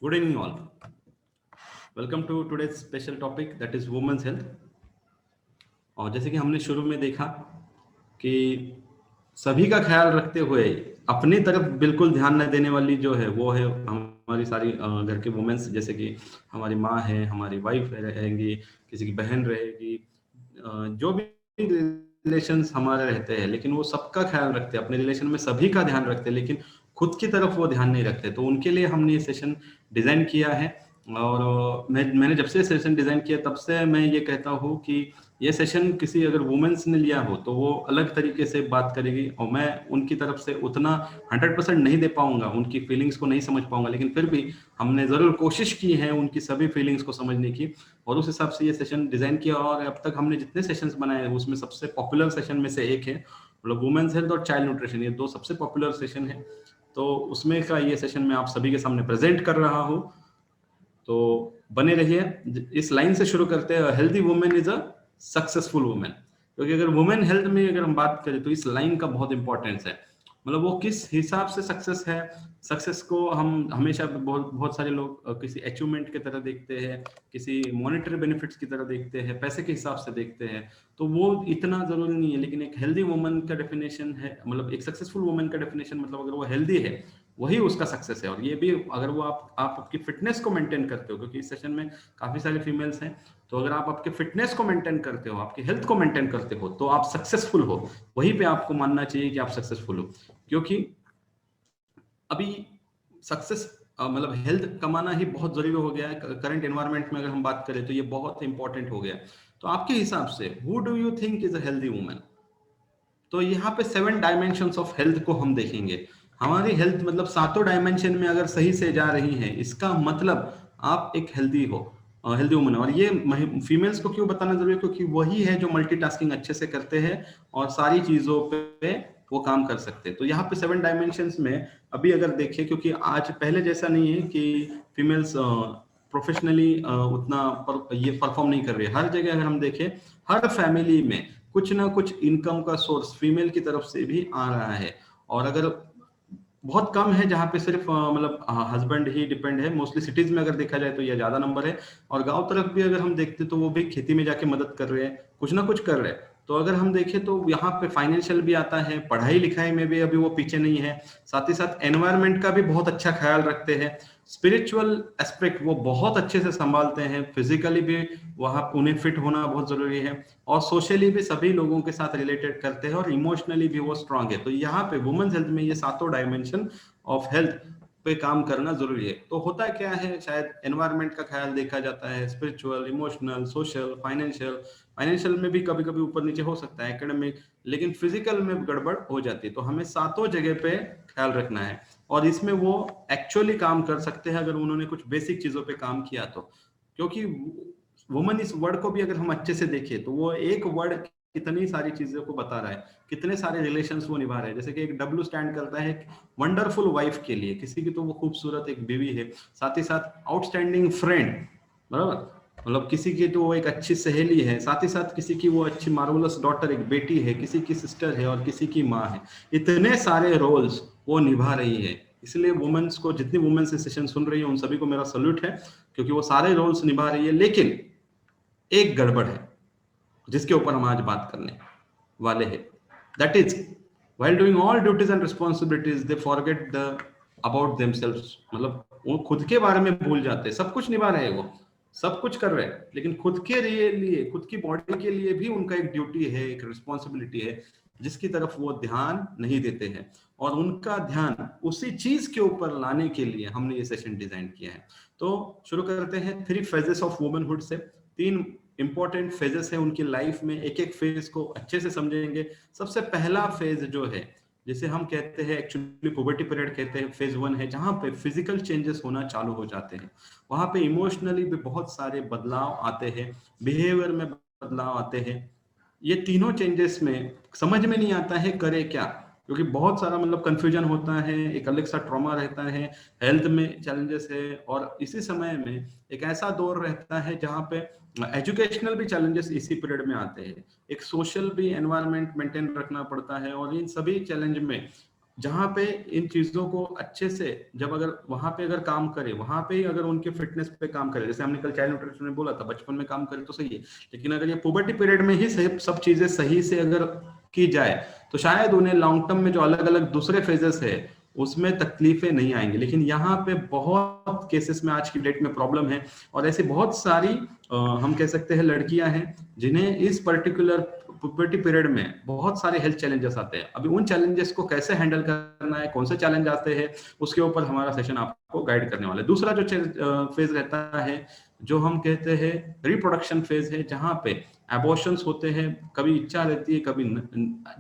Good evening, all. Welcome to today's special topic that is women's health. और जैसे कि हमने शुरू में देखा कि सभी का ख्याल रखते हुए अपनी तरफ बिल्कुल ध्यान न देने वाली जो है वो है हमारी सारी घर के वुमेन्स, जैसे कि हमारी माँ है, हमारी वाइफ रहेंगी, किसी की बहन रहेगी, जो भी रिलेशंस हमारे रहते हैं, लेकिन वो सबका ख्याल रखते हैं, अपने रिलेशन में सभी का ध्यान रखते हैं, लेकिन खुद की तरफ वो ध्यान नहीं रखते। तो उनके लिए हमने ये सेशन डिजाइन किया है। और मैंने जब से सेशन डिजाइन किया तब से मैं ये कहता हूँ कि ये सेशन किसी अगर वुमेन्स ने लिया हो तो वो अलग तरीके से बात करेगी, और मैं उनकी तरफ से उतना 100% नहीं दे पाऊंगा, उनकी फीलिंग्स को नहीं समझ पाऊंगा, लेकिन फिर भी हमने जरूर कोशिश की है उनकी सभी फीलिंग्स को समझने की, और उस हिसाब से ये सेशन डिजाइन किया। और अब तक हमने जितने सेशंस बनाए हैं उसमें सबसे पॉपुलर सेशन में से एक है, मतलब वुमेन्स हेल्थ और चाइल्ड न्यूट्रिशन, ये दो सबसे पॉपुलर सेशन है। तो उसमें का ये सेशन मैं आप सभी के सामने प्रेजेंट कर रहा हूँ, तो बने रहिए। इस लाइन से शुरू करते हैं, healthy women is a successful women. क्योंकि अगर वुमेन हेल्थ में अगर हम बात करें तो इस लाइन का बहुत इंपॉर्टेंस है, मतलब वो किस हिसाब से सक्सेस है। सक्सेस को हम हमेशा बहुत बहुत सारे लोग किसी अचीवमेंट की तरह देखते हैं, किसी मॉनेटरी बेनिफिट्स की तरह देखते हैं, पैसे के हिसाब से देखते हैं, तो वो इतना जरूरी नहीं है। लेकिन एक हेल्दी वुमन का डेफिनेशन है, मतलब एक सक्सेसफुल वुमन का डेफिनेशन, मतलब अगर वो हेल्दी है वही उसका सक्सेस है। और ये भी अगर वो आप आपकी फिटनेस को मेंटेन करते हो, क्योंकि इस सेशन में काफी सारे फीमेल्स हैं, तो अगर आप आपके फिटनेस को मेंटेन करते हो, आपकी हेल्थ को मेंटेन करते हो, तो आप सक्सेसफुल हो। वहीं पे आपको मानना चाहिए कि आप सक्सेसफुल हो, क्योंकि अभी सक्सेस मतलब हेल्थ कमाना ही बहुत जरूरी हो गया है। करंट एनवायरनमेंट में अगर हम बात करें तो ये बहुत इंपॉर्टेंट हो गया है। तो आपके हिसाब से who do you think is a healthy woman? तो यहाँ पे 7 डायमेंशंस ऑफ हेल्थ को हम देखेंगे। हमारी हेल्थ मतलब सातों डायमेंशन में अगर सही से जा रही है, इसका मतलब आप एक हेल्दी हो, हेल्दी वुमन। और ये फीमेल्स को क्यों बताना जरूरी है? क्योंकि वही है जो मल्टीटास्किंग अच्छे से करते हैं और सारी चीजों पे वो काम कर सकते हैं। तो यहाँ पे 7 डायमेंशंस में अभी अगर देखें, क्योंकि आज पहले जैसा नहीं है कि फीमेल्स प्रोफेशनली उतना ये परफॉर्म नहीं कर रही है। हर जगह अगर हम देखें, हर फैमिली में कुछ ना कुछ इनकम का सोर्स फीमेल की तरफ से भी आ रहा है। और अगर बहुत कम है जहाँ पे सिर्फ मतलब हस्बैंड ही डिपेंड है, मोस्टली सिटीज में अगर देखा जाए तो ये ज्यादा नंबर है। और गांव तरफ भी अगर हम देखते तो वो भी खेती में जाके मदद कर रहे हैं, कुछ ना कुछ कर रहे हैं। तो अगर हम देखें तो यहाँ पे फाइनेंशियल भी आता है, पढ़ाई लिखाई में भी अभी वो पीछे नहीं है, साथ ही साथ एनवायरनमेंट का भी बहुत अच्छा ख्याल रखते हैं, स्पिरिचुअल एस्पेक्ट वो बहुत अच्छे से संभालते हैं, फिजिकली भी वहां उन्हें फिट होना बहुत जरूरी है, और सोशली भी सभी लोगों के साथ रिलेटेड करते हैं, और इमोशनली भी वो स्ट्रांग है। तो यहाँ पे वुमेन्स हेल्थ में ये सातों डायमेंशन ऑफ हेल्थ पे काम करना जरूरी है। तो होता क्या है, शायद एनवायरनमेंट का ख्याल देखा जाता है, spiritual, emotional, social, financial. Financial में भी कभी कभी ऊपर नीचे हो सकता है, एकेडमिक, लेकिन फिजिकल में गड़बड़ हो जाती है। तो हमें सातों जगह पे ख्याल रखना है, और इसमें वो एक्चुअली काम कर सकते हैं अगर उन्होंने कुछ बेसिक चीजों पे काम किया तो। क्योंकि वुमन इस वर्ड को भी अगर हम अच्छे से देखें तो वो एक वर्ड कितनी सारी चीजों को बता रहा है, कितने सारे रिलेशंस वो निभा रहे हैं। जैसे कि एक डब्ल्यू स्टैंड करता है वंडरफुल वाइफ के लिए, किसी की तो वो खूबसूरत एक बीवी है, साथ ही साथ आउटस्टैंडिंग फ्रेंड, बराबर, मतलब किसी की तो वो एक अच्छी सहेली है, साथ ही साथ किसी की वो अच्छी मार्वलस डॉटर, एक बेटी है, किसी की सिस्टर है, और किसी की माँ है। इतने सारे रोल्स वो निभा रही है। इसलिए वुमेन्स को, जितनी वुमेन्स सेशन सुन रही है उन सभी को मेरा सल्यूट है, क्योंकि वो सारे रोल्स निभा रही है। लेकिन एक गड़बड़ है जिसके ऊपर हम आज बात करने वाले हैं, that is while doing all duties and responsibilities they forget the about themselves। मतलब वो खुद के बारे में भूल जाते हैं। सब कुछ निभा रहे हैं, वो सब कुछ कर रहे हैं, लेकिन खुद के लिए खुद की बॉडी के लिए भी उनका एक ड्यूटी है, एक रिस्पॉन्सिबिलिटी है, जिसकी तरफ वो ध्यान नहीं देते हैं। और उनका ध्यान उसी चीज के ऊपर लाने के लिए हमने ये सेशन डिजाइन किया है। तो शुरू करते हैं 3 फेजेस ऑफ वुमनहुड से। 3 इंपॉर्टेंट फेजेस है उनकी लाइफ में, एक एक फेज को अच्छे से समझेंगे। सबसे पहला फेज जो है, जिसे हम कहते हैं एक्चुअली पुबर्टी पीरियड कहते हैं, फेज 1 है, जहां पे फिजिकल चेंजेस होना चालू हो जाते हैं। वहां पे इमोशनली भी बहुत सारे बदलाव आते हैं, बिहेवियर में बदलाव आते हैं। ये तीनों चेंजेस में समझ में नहीं आता है करे क्या, क्योंकि बहुत सारा मतलब कंफ्यूजन होता है, एक अलग सा ट्रॉमा रहता है, हेल्थ में चैलेंजेस है, और इसी समय में एक ऐसा दौर रहता है जहाँ पे एजुकेशनल भी चैलेंजेस इसी पीरियड में आते हैं, एक सोशल भी एनवायरनमेंट मेंटेन रखना पड़ता है। और इन सभी चैलेंज में जहाँ पे इन चीजों को अच्छे से जब अगर वहां पे अगर काम करे, वहां पे ही अगर उनके फिटनेस पे काम करे, जैसे हमने कल चाइल्ड न्यूट्रिशन में बोला था, बचपन में काम करे तो सही है, लेकिन अगर ये पुबर्टी पीरियड में ही सब चीजें सही से अगर की जाए तो शायद उन्हें लॉन्ग टर्म में जो अलग अलग दूसरे फेजेस है उसमें तकलीफें नहीं आएंगी। लेकिन यहाँ पे बहुत केसेस में आज की डेट में प्रॉब्लम है, और ऐसी बहुत सारी हम कह सकते हैं लड़कियां हैं जिन्हें इस पर्टिकुलर पुबर्टी पीरियड में बहुत सारे हेल्थ चैलेंजेस आते हैं। अभी उन चैलेंजेस को कैसे हैंडल करना है, कौन से चैलेंज आते हैं, उसके ऊपर हमारा सेशन आपको गाइड करने वाला है। दूसरा जो फेज रहता है जो हम कहते हैं रिप्रोडक्शन फेज है, जहां पे एबॉर्शंस होते हैं, कभी इच्छा रहती है, कभी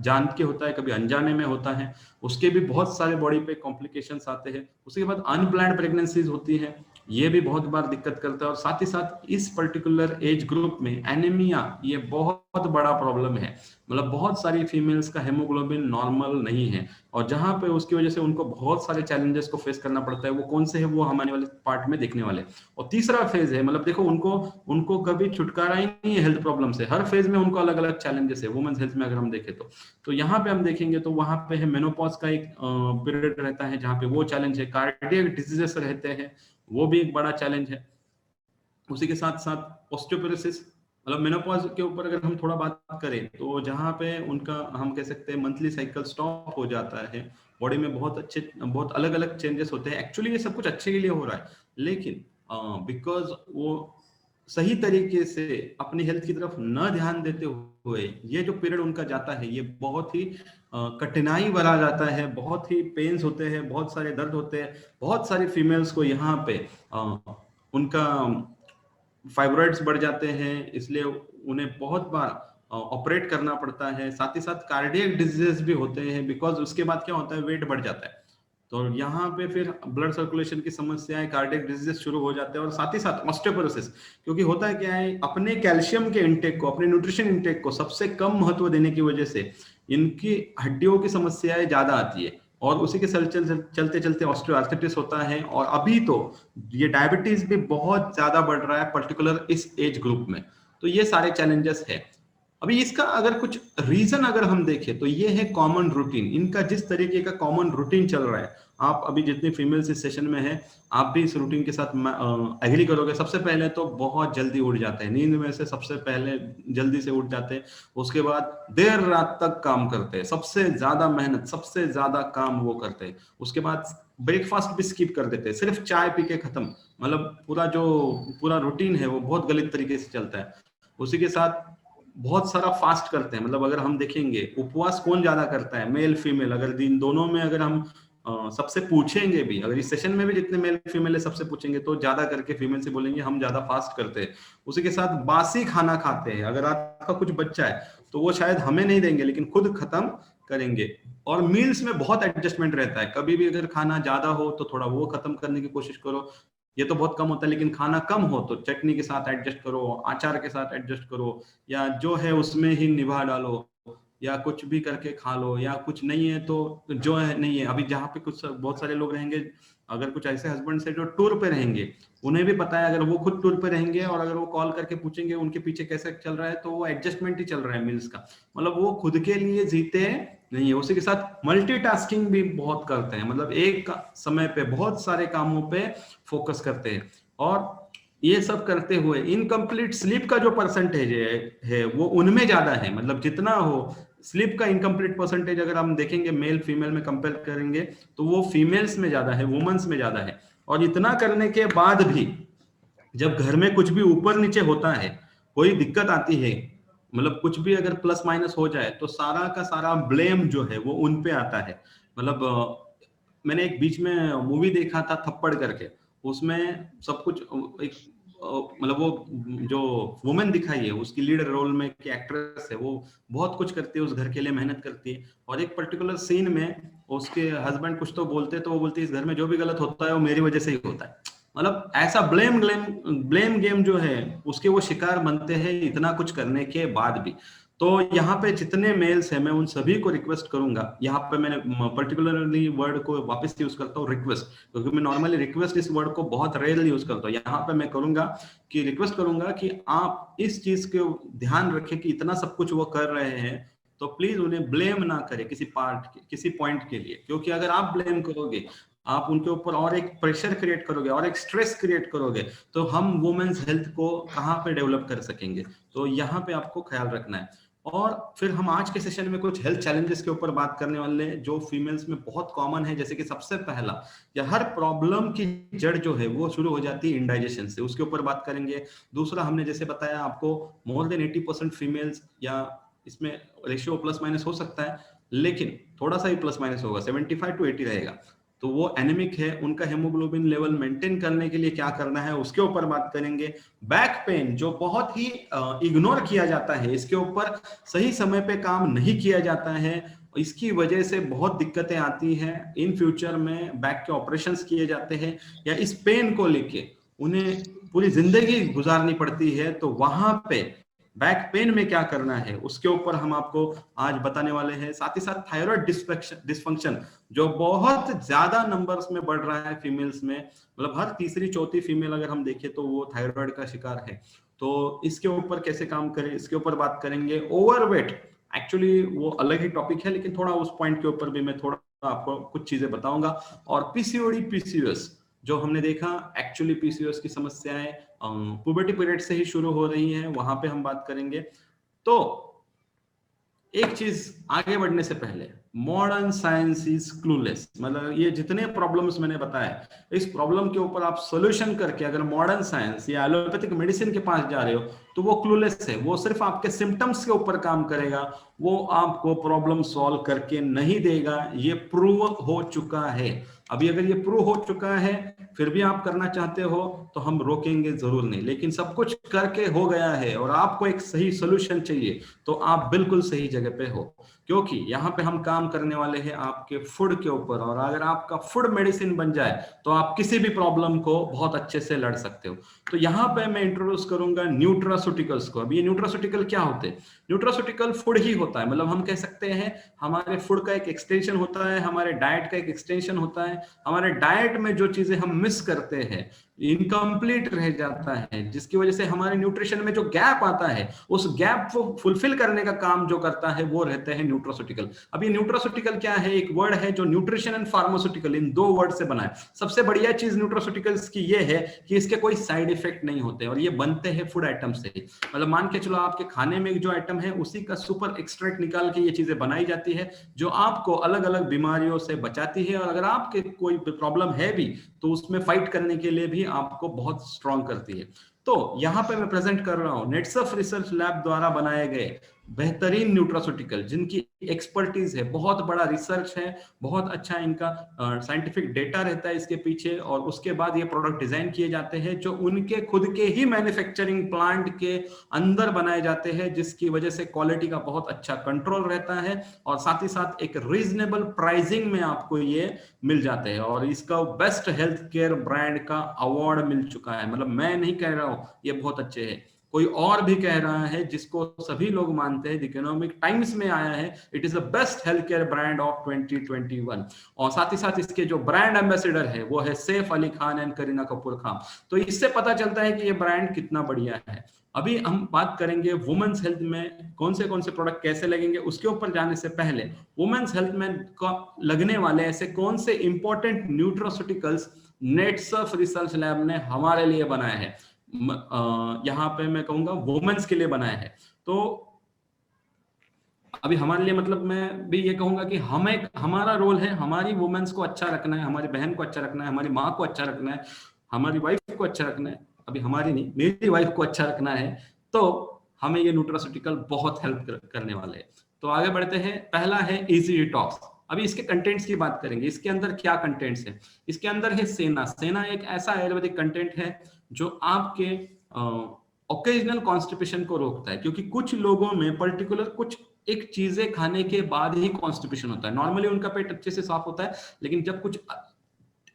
जान के होता है, कभी अनजाने में होता है, उसके भी बहुत सारे बॉडी पे कॉम्प्लिकेशंस आते हैं। उसके बाद अनप्लान्ड प्रेगनेंसीज होती है, ये भी बहुत बार दिक्कत करता है। और साथ ही साथ इस पर्टिकुलर एज ग्रुप में एनीमिया ये बहुत बड़ा प्रॉब्लम है, मतलब बहुत सारी फीमेल्स का हेमोग्लोबिन नॉर्मल नहीं है, और जहां पे उसकी वजह से उनको बहुत सारे चैलेंजेस को फेस करना पड़ता है। वो कौन से है वो हम आने वाले पार्ट में देखने वाले। और तीसरा फेज है, मतलब देखो उनको उनको कभी छुटकारा ही नहीं है हेल्थ प्रॉब्लम से, हर फेज में उनको अलग अलग चैलेंजेस है वुमेन्स हेल्थ में। अगर हम देखें तो यहाँ पे हम देखेंगे तो वहां पे है मेनोपॉज का एक पीरियड रहता है जहाँ पे वो चैलेंज है, कार्डियक डिजीजेस रहते हैं, वो भी एक बड़ा चैलेंज है। उसी के साथ साथ ऑस्टियोपोरोसिस, मतलब मेनोपॉज के ऊपर अगर हम थोड़ा बात करें तो जहाँ पे उनका हम कह सकते हैं मंथली साइकिल स्टॉप हो जाता है, बॉडी में बहुत अलग अलग चेंजेस होते हैं। एक्चुअली ये सब कुछ अच्छे के लिए हो रहा है, लेकिन बिकॉज वो सही तरीके से अपनी हेल्थ की तरफ न ध्यान देते हुए ये जो पीरियड उनका जाता है ये बहुत ही कठिनाई भरा जाता है, बहुत ही पेन्स होते हैं, बहुत सारे दर्द होते हैं। बहुत सारी फीमेल्स को यहाँ पे उनका फाइब्रॉइड्स बढ़ जाते हैं, इसलिए उन्हें बहुत बार ऑपरेट करना पड़ता है। साथ ही साथ कार्डियक डिजीजेस भी होते हैं, बिकॉज उसके बाद क्या होता है वेट बढ़ जाता है, तो यहाँ पे फिर ब्लड सर्कुलेशन की समस्याएं, कार्डियक डिजीजेस शुरू हो जाते हैं। और साथ ही साथ ऑस्टियोपोरोसिस, क्योंकि होता है क्या है, अपने कैल्शियम के इंटेक को, अपने न्यूट्रिशन इंटेक को सबसे कम महत्व देने की वजह से इनकी हड्डियों की समस्याएं ज्यादा आती है, और उसी के चलते चलते ऑस्टियोआर्थराइटिस होता है। और अभी तो ये डायबिटीज भी बहुत ज्यादा बढ़ रहा है पर्टिकुलर इस एज ग्रुप में। तो ये सारे चैलेंजेस है। अभी इसका अगर कुछ रीजन अगर हम देखें तो ये है कॉमन रूटीन, इनका जिस तरीके का कॉमन रूटीन चल रहा है। आप अभी जितनी फीमेल्स इस सेशन में है, आप भी इस रूटीन के साथ एग्री करोगे। सबसे पहले तो बहुत जल्दी उठ जाते हैं, नींद में से सबसे पहले जल्दी से उठ जाते हैं, उसके बाद देर रात तक काम करते हैं, सबसे ज्यादा मेहनत, सबसे ज्यादा काम वो करते हैं। उसके बाद ब्रेकफास्ट भी स्किप कर देते हैं, सिर्फ चाय पी के खत्म, मतलब पूरा रूटीन है वो बहुत गलत तरीके से चलता है। उसी के साथ बहुत सारा फास्ट करते हैं, मतलब अगर हम देखेंगे उपवास कौन ज्यादा करता है, मेल फीमेल, अगर दिन दोनों में अगर हम सबसे पूछेंगे भी, अगर इस सेशन में भी जितने मेल फीमेल है सबसे पूछेंगे तो ज्यादा करके फीमेल से बोलेंगे हम ज्यादा फास्ट करते हैं। उसी के साथ बासी खाना खाते हैं, अगर आपका कुछ बच्चा है तो वो शायद हमें नहीं देंगे लेकिन खुद खत्म करेंगे। और मील्स में बहुत एडजस्टमेंट रहता है, कभी भी अगर खाना ज्यादा हो तो थोड़ा वो खत्म करने की कोशिश करो, ये तो बहुत कम होता है, लेकिन खाना कम हो तो चटनी के साथ एडजस्ट करो, अचार के साथ एडजस्ट करो, या जो है उसमें ही निभा डालो, या कुछ भी करके खा लो, या कुछ नहीं है तो जो है नहीं है। अभी जहाँ पे कुछ बहुत सारे लोग रहेंगे, अगर कुछ ऐसे हस्बैंड है जो टूर पे रहेंगे, उन्हें भी पता है अगर वो खुद टूर पे रहेंगे और अगर वो कॉल करके पूछेंगे उनके पीछे कैसे चल रहा है, तो वो एडजस्टमेंट ही चल रहा है मील्स का, मतलब वो खुद के लिए जीते नहीं है। उसी के साथ मल्टीटास्किंग भी बहुत करते हैं, मतलब एक समय पे बहुत सारे कामों पे फोकस करते हैं। और ये सब करते हुए इनकम्प्लीट स्लीप का जो परसेंटेज है वो उनमें ज्यादा है, मतलब जितना हो स्लीप का इनकम्प्लीट परसेंटेज अगर हम देखेंगे मेल फीमेल में कंपेयर करेंगे तो वो फीमेल्स में ज्यादा है, वुमेन्स में ज्यादा है। और इतना करने के बाद भी जब घर में कुछ भी ऊपर नीचे होता है, कोई दिक्कत आती है, मतलब कुछ भी अगर प्लस माइनस हो जाए तो सारा का सारा ब्लेम जो है वो उन पे आता है। मतलब मैंने एक बीच में मूवी देखा था थप्पड़ करके, उसमें सब कुछ एक मतलब वो जो वुमेन दिखाई है उसकी लीड रोल में की एक्ट्रेस है, वो बहुत कुछ करती है, उस घर के लिए मेहनत करती है। और एक पर्टिकुलर सीन में उसके हस्बैंड कुछ तो बोलते तो वो बोलती है इस घर में जो भी गलत होता है वो मेरी वजह से ही होता है। मतलब ऐसा ब्लेम गेम जो है उसके वो शिकार बनते हैं इतना कुछ करने के बाद भी। तो यहाँ पे जितने मेल्स हैं मैं उन सभी को रिक्वेस्ट करूंगा, यहाँ पे मैंने पर्टिकुलरली वर्ड को वापस यूज करता हूँ रिक्वेस्ट, क्योंकि मैं नॉर्मली रिक्वेस्ट इस वर्ड को बहुत रेयरली यूज करता हूँ। यहाँ पे मैं करूंगा कि रिक्वेस्ट करूंगा कि आप इस चीज को ध्यान रखें कि इतना सब कुछ वो कर रहे हैं तो प्लीज उन्हें ब्लेम ना करें किसी पार्ट के, किसी पॉइंट के लिए, क्योंकि अगर आप ब्लेम करोगे, आप उनके ऊपर और एक प्रेशर क्रिएट करोगे और एक स्ट्रेस क्रिएट करोगे, तो हम वुमेन्स हेल्थ को कहाँ पे डेवलप कर सकेंगे। तो यहाँ पे आपको ख्याल रखना है। और फिर हम आज के सेशन में कुछ हेल्थ चैलेंजेस के ऊपर बात करने वाले हैं जो फीमेल्स में बहुत कॉमन है। जैसे कि सबसे पहला, या हर प्रॉब्लम की जड़ जो है वो शुरू हो जाती है इंडाइजेशन से, उसके ऊपर बात करेंगे। दूसरा, हमने जैसे बताया आपको, मोर देन 80% फीमेल्स, या इसमें रेशियो प्लस माइनस हो सकता है, लेकिन थोड़ा सा ही प्लस माइनस होगा, 75 to 80 रहेगा, तो वो एनीमिक है। उनका हेमोग्लोबिन लेवल मेंटेन करने के लिए क्या करना है उसके ऊपर बात करेंगे। बैक पेन जो बहुत ही इग्नोर किया जाता है, इसके ऊपर सही समय पे काम नहीं किया जाता है, इसकी वजह से बहुत दिक्कतें आती हैं। इन फ्यूचर में बैक के ऑपरेशंस किए जाते हैं, या इस पेन को लेके उन्हें पूरी जिंदगी गुजारनी पड़ती है। तो वहां पे बैक पेन में क्या करना है उसके ऊपर हम आपको आज बताने वाले हैं। साथ ही साथ थायराइड डिस्फंक्शन जो बहुत ज्यादा नंबर्स में बढ़ रहा है फीमेल्स में, मतलब हर तीसरी चौथी फीमेल अगर हम देखें तो वो थायराइड का शिकार है। तो इसके ऊपर कैसे काम करें इसके ऊपर बात करेंगे। ओवरवेट एक्चुअली वो अलग ही टॉपिक है, लेकिन थोड़ा उस पॉइंट के ऊपर भी मैं थोड़ा आपको कुछ चीजें बताऊंगा। और पीसीओडी पीसीओएस जो हमने देखा, एक्चुअली पीसीओएस की समस्याएं पुबर्टी पीरियड से ही शुरू हो रही है, वहां पे हम बात करेंगे। तो एक चीज आगे बढ़ने से पहले, मॉडर्न साइंस इज क्लूलेस, मतलब ये जितने प्रॉब्लम्स मैंने बताए, इस प्रॉब्लम के ऊपर आप सॉल्यूशन करके अगर मॉडर्न साइंस या एलोपैथिक मेडिसिन के पास जा रहे हो तो वो क्लूलेस है। वो सिर्फ आपके सिम्टम्स के ऊपर काम करेगा, वो आपको प्रॉब्लम सॉल्व करके नहीं देगा। ये प्रूव हो चुका है। अभी अगर ये प्रूव हो चुका है फिर भी आप करना चाहते हो तो हम रोकेंगे जरूर नहीं, लेकिन सब कुछ करके हो गया है और आपको एक सही सोल्यूशन चाहिए तो आप बिल्कुल सही जगह पे हो, क्योंकि यहाँ पे हम काम करने वाले हैं आपके फूड के ऊपर। और अगर आपका फूड मेडिसिन बन जाए तो आप किसी भी प्रॉब्लम को बहुत अच्छे से लड़ सकते हो। तो यहाँ पे मैं इंट्रोड्यूस करूंगा न्यूट्रास्यूटिकल्स को। अब ये न्यूट्रास्यूटिकल क्या होते हैं? न्यूट्रास्यूटिकल फूड ही होता है, मतलब हम कह सकते हैं हमारे फूड का एक एक्सटेंशन होता है, हमारे डाइट का एक एक्सटेंशन होता है। हमारे डाइट में जो चीजें हम मिस करते हैं, इनकम्प्लीट रह जाता है, जिसकी वजह से हमारे न्यूट्रिशन में जो गैप आता है, उस गैप को फुलफिल करने का काम जो करता है वो रहते हैं न्यूट्रास्यूटिकल। अब ये न्यूट्रास्यूटिकल क्या है? एक वर्ड है जो न्यूट्रिशन एंड फार्मास्यूटिकल, इन दो वर्ड से बना है। सबसे बढ़िया चीज न्यूट्रास्यूटिकल्स की ये है कि इसके कोई साइड इफेक्ट नहीं होते और ये बनते हैं फूड आइटम से ही। मतलब मान के चलो आपके खाने में जो आइटम है उसी का सुपर एक्सट्रैक्ट निकाल के ये चीजें बनाई जाती है, जो आपको अलग अलग बीमारियों से बचाती है। और अगर आपके कोई प्रॉब्लम है भी तो उसमें फाइट करने के लिए भी आपको बहुत स्ट्रॉन्ग करती है। तो यहाँ पे मैं प्रेजेंट कर रहा हूँ नेटसफ रिसर्च लैब द्वारा बनाए गए बेहतरीन न्यूट्रास्यूटिकल, जिनकी एक्सपर्टीज है, बहुत बड़ा रिसर्च है, बहुत अच्छा इनका साइंटिफिक डेटा रहता है इसके पीछे, और उसके बाद ये प्रोडक्ट डिजाइन किए जाते हैं जो उनके खुद के ही मैन्युफैक्चरिंग प्लांट के अंदर बनाए जाते हैं, जिसकी वजह से क्वालिटी का बहुत अच्छा कंट्रोल रहता है और साथ ही साथ एक रीजनेबल प्राइसिंग में आपको ये मिल जाते हैं। और इसका बेस्ट हेल्थ केयर ब्रांड का अवार्ड मिल चुका है। मतलब मैं नहीं कह रहा हूं ये बहुत अच्छे है, कोई और भी कह रहा है, जिसको सभी लोग मानते हैं, इकोनॉमिक टाइम्स में आया है, it is the best health care brand of 2021। और साथ ही साथ इसके जो ब्रांड एम्बेसडर है वो है सैफ अली खान एंड करीना कपूर खान। तो इससे पता चलता है कि ये ब्रांड कितना बढ़िया है। अभी हम बात करेंगे वुमेन्स हेल्थ में कौन से प्रोडक्ट कैसे लगेंगे। उसके ऊपर जाने से पहले वुमेन्स हेल्थ में लगने वाले ऐसे कौन से इंपॉर्टेंट न्यूट्रास्यूटिकल्स नेटसफ रिसर्च लैब ने हमारे लिए बनाए हैं, यहाँ पे मैं कहूंगा वुमेन्स के लिए बनाए हैं। तो अभी हमारे लिए, मतलब मैं भी ये कहूंगा कि हमारा रोल है, हमारी वुमेन्स को अच्छा रखना है, हमारी बहन को अच्छा रखना है, हमारी माँ को अच्छा रखना है, हमारी वाइफ को अच्छा रखना है। अभी हमारी नहीं, मेरी वाइफ को अच्छा रखना है। तो हमें ये न्यूट्रास्यूटिकल बहुत हेल्प करने वाले हैं। तो आगे बढ़ते हैं। पहला है इजी डिटॉक्स। अभी इसके कंटेंट्स की बात करेंगे। इसके अंदर क्या कंटेंट्स है? इसके अंदर है सेना एक ऐसा आयुर्वेदिक कंटेंट है जो आपके ओकेजनल कॉन्स्टिपेशन को रोकता है, क्योंकि कुछ लोगों में पर्टिकुलर कुछ एक चीजें खाने के बाद ही कॉन्स्टिपेशन होता है। नॉर्मली उनका पेट अच्छे से साफ होता है, लेकिन जब कुछ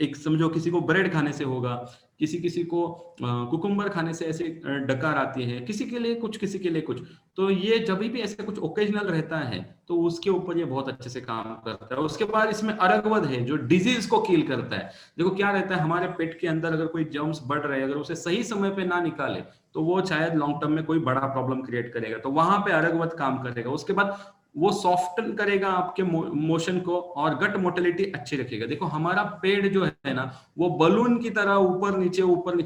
एक समझो किसी को ब्रेड खाने से होगा, किसी को कुकुम्बर खाने से ऐसे डकार आती है, किसी के लिए कुछ, किसी के लिए कुछ। तो ये जब भी ऐसा कुछ ओकेजनल रहता है तो उसके ऊपर ये बहुत अच्छे से काम करता है। उसके बाद इसमें अरगवद है जो डिजीज को किल करता है। देखो क्या रहता है, हमारे पेट के अंदर अगर कोई जर्म्स बढ़ रहे हैं, अगर उसे सही समय पे ना निकाले तो वो शायद लॉन्ग टर्म में कोई बड़ा प्रॉब्लम क्रिएट करेगा, तो वहां पे अरगवद काम करेगा। उसके बाद वो सॉफ्टन करेगा आपके मोशन को और गट मोटिलिटी अच्छी रखेगा। देखो हमारा पेट जो है ना वो बलून की तरह ऊपर नीचे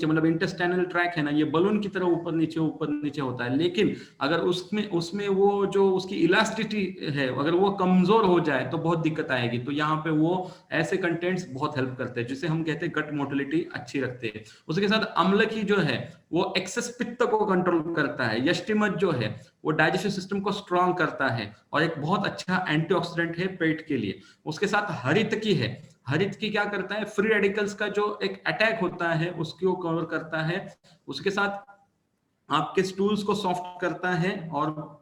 मतलब इंटेस्टाइनल ट्रैक है ना, ये बलून की तरह ऊपर नीचे होता है। लेकिन अगर उसमें वो जो उसकी इलास्टिसिटी है अगर वो कमजोर हो जाए तो बहुत दिक्कत आएगी। तो यहाँ पे वो ऐसे कंटेंट्स बहुत हेल्प करते हैं जिसे हम कहते हैं गट मोटिलिटी अच्छी रखते हैं। उसके साथ अम्लकी जो है वो एक्सेस पित्त को कंट्रोल करता है। यष्टिमत जो है वो डाइजेस्टिव सिस्टम को स्ट्रांग करता है और एक बहुत अच्छा एंटीऑक्सीडेंट है पेट के लिए। उसके साथ हरितकी है, हरितकी क्या करता है, फ्री रेडिकल्स का जो एक अटैक होता है उसको कवर करता है। उसके साथ आपके स्टूल्स को सॉफ्ट करता है। और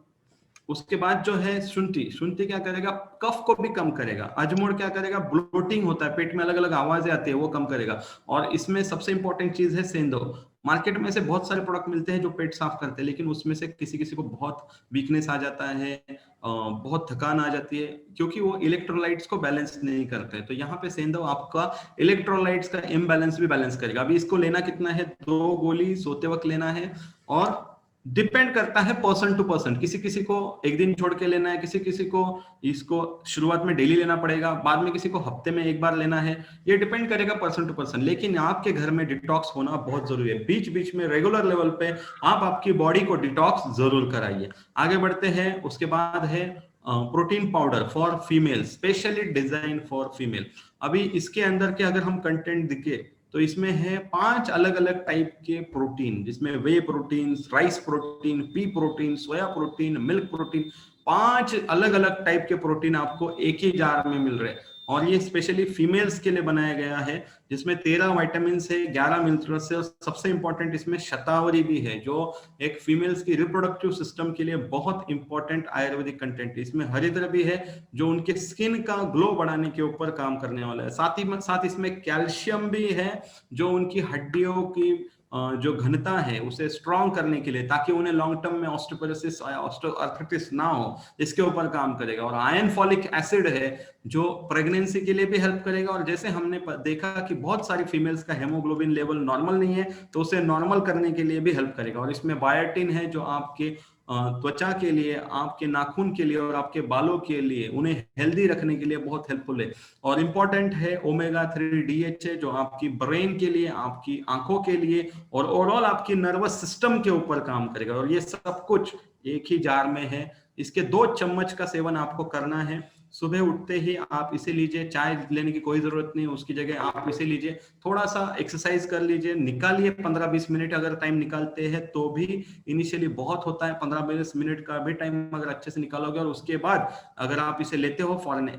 उसके बाद जो है शुंठी, शुंठी क्या करेगा, कफ को भी कम करेगा। अजमोड़ क्या करेगा, ब्लोटिंग होता है पेट में अलग अलग आवाजें आती है वो कम करेगा। और इसमें सबसे इंपॉर्टेंट चीज है सेंधो। मार्केट में से बहुत सारे प्रोडक्ट मिलते हैं जो पेट साफ करते हैं, लेकिन उसमें से किसी किसी को बहुत वीकनेस आ जाता है, बहुत थकान आ जाती है क्योंकि वो इलेक्ट्रोलाइट्स को बैलेंस नहीं करते हैं। तो यहाँ पे सेंधो आपका इलेक्ट्रोलाइट्स का इम्बैलेंस भी बैलेंस करेगा। अभी इसको लेना कितना है, 2 गोली सोते वक्त लेना है। और डिपेंड करता है पर्सन टू पर्सन, किसी किसी को एक दिन छोड़ के लेना है, किसी किसी को इसको शुरुआत में डेली लेना पड़ेगा, बाद में किसी को हफ्ते में एक बार लेना है। ये डिपेंड करेगा पर्सन टू पर्सन। लेकिन आपके घर में डिटॉक्स होना बहुत जरूरी है। बीच बीच में रेगुलर लेवल पे आप आपकी बॉडी को डिटॉक्स जरूर कराइए। आगे बढ़ते हैं। उसके बाद है protein powder for female, specially design for female. अभी इसके अंदर के अगर हम कंटेंट दिखे तो इसमें है 5 अलग अलग टाइप के प्रोटीन, जिसमें whey protein, rice protein, pea protein, soya protein, milk protein. 5 अलग अलग टाइप के प्रोटीन आपको एक ही जार में मिल रहे हैं। और ये स्पेशली फीमेल्स के लिए बनाया गया है, जिसमें 13 विटामिन है, 11 मिनरल्स है और सबसे इंपॉर्टेंट इसमें शतावरी भी है, जो एक फीमेल्स की रिप्रोडक्टिव सिस्टम के लिए बहुत इंपॉर्टेंट आयुर्वेदिक कंटेंट। इसमें हरिद्र भी है जो उनके स्किन का ग्लो बढ़ाने के ऊपर काम करने वाला है। साथ इसमें कैल्शियम भी है जो उनकी हड्डियों की जो घनता है उसे स्ट्रॉन्ग करने के लिए, ताकि उन्हें लॉन्ग टर्म में ऑस्टियोपोरोसिस, ऑस्टियोआर्थराइटिस ना हो, इसके ऊपर काम करेगा। और आयरन फॉलिक एसिड है जो प्रेगनेंसी के लिए भी हेल्प करेगा। और जैसे हमने देखा कि बहुत सारी फीमेल्स का हेमोग्लोबिन लेवल नॉर्मल नहीं है, तो उसे नॉर्मल करने के लिए भी हेल्प करेगा। और इसमें बायोटिन है जो आपके त्वचा के लिए, आपके नाखून के लिए और आपके बालों के लिए, उन्हें हेल्दी रखने के लिए बहुत हेल्पफुल है। और इंपॉर्टेंट है ओमेगा 3 DHA जो आपकी ब्रेन के लिए, आपकी आंखों के लिए और ओवरऑल आपकी नर्वस सिस्टम के ऊपर काम करेगा। और ये सब कुछ एक ही जार में है। इसके 2 चम्मच का सेवन आपको करना है। सुबह उठते ही आप इसे लीजिए, चाय लेने की कोई जरूरत नहीं, उसकी जगह आप इसे लीजिए। थोड़ा सा एक्सरसाइज कर लीजिए, निकालिए 15-20 मिनट, अगर टाइम निकालते हैं तो भी। इनिशियली बहुत होता है, 15-20 मिनट का भी टाइम अगर अच्छे से निकालोगे और उसके बाद अगर आप इसे लेते हो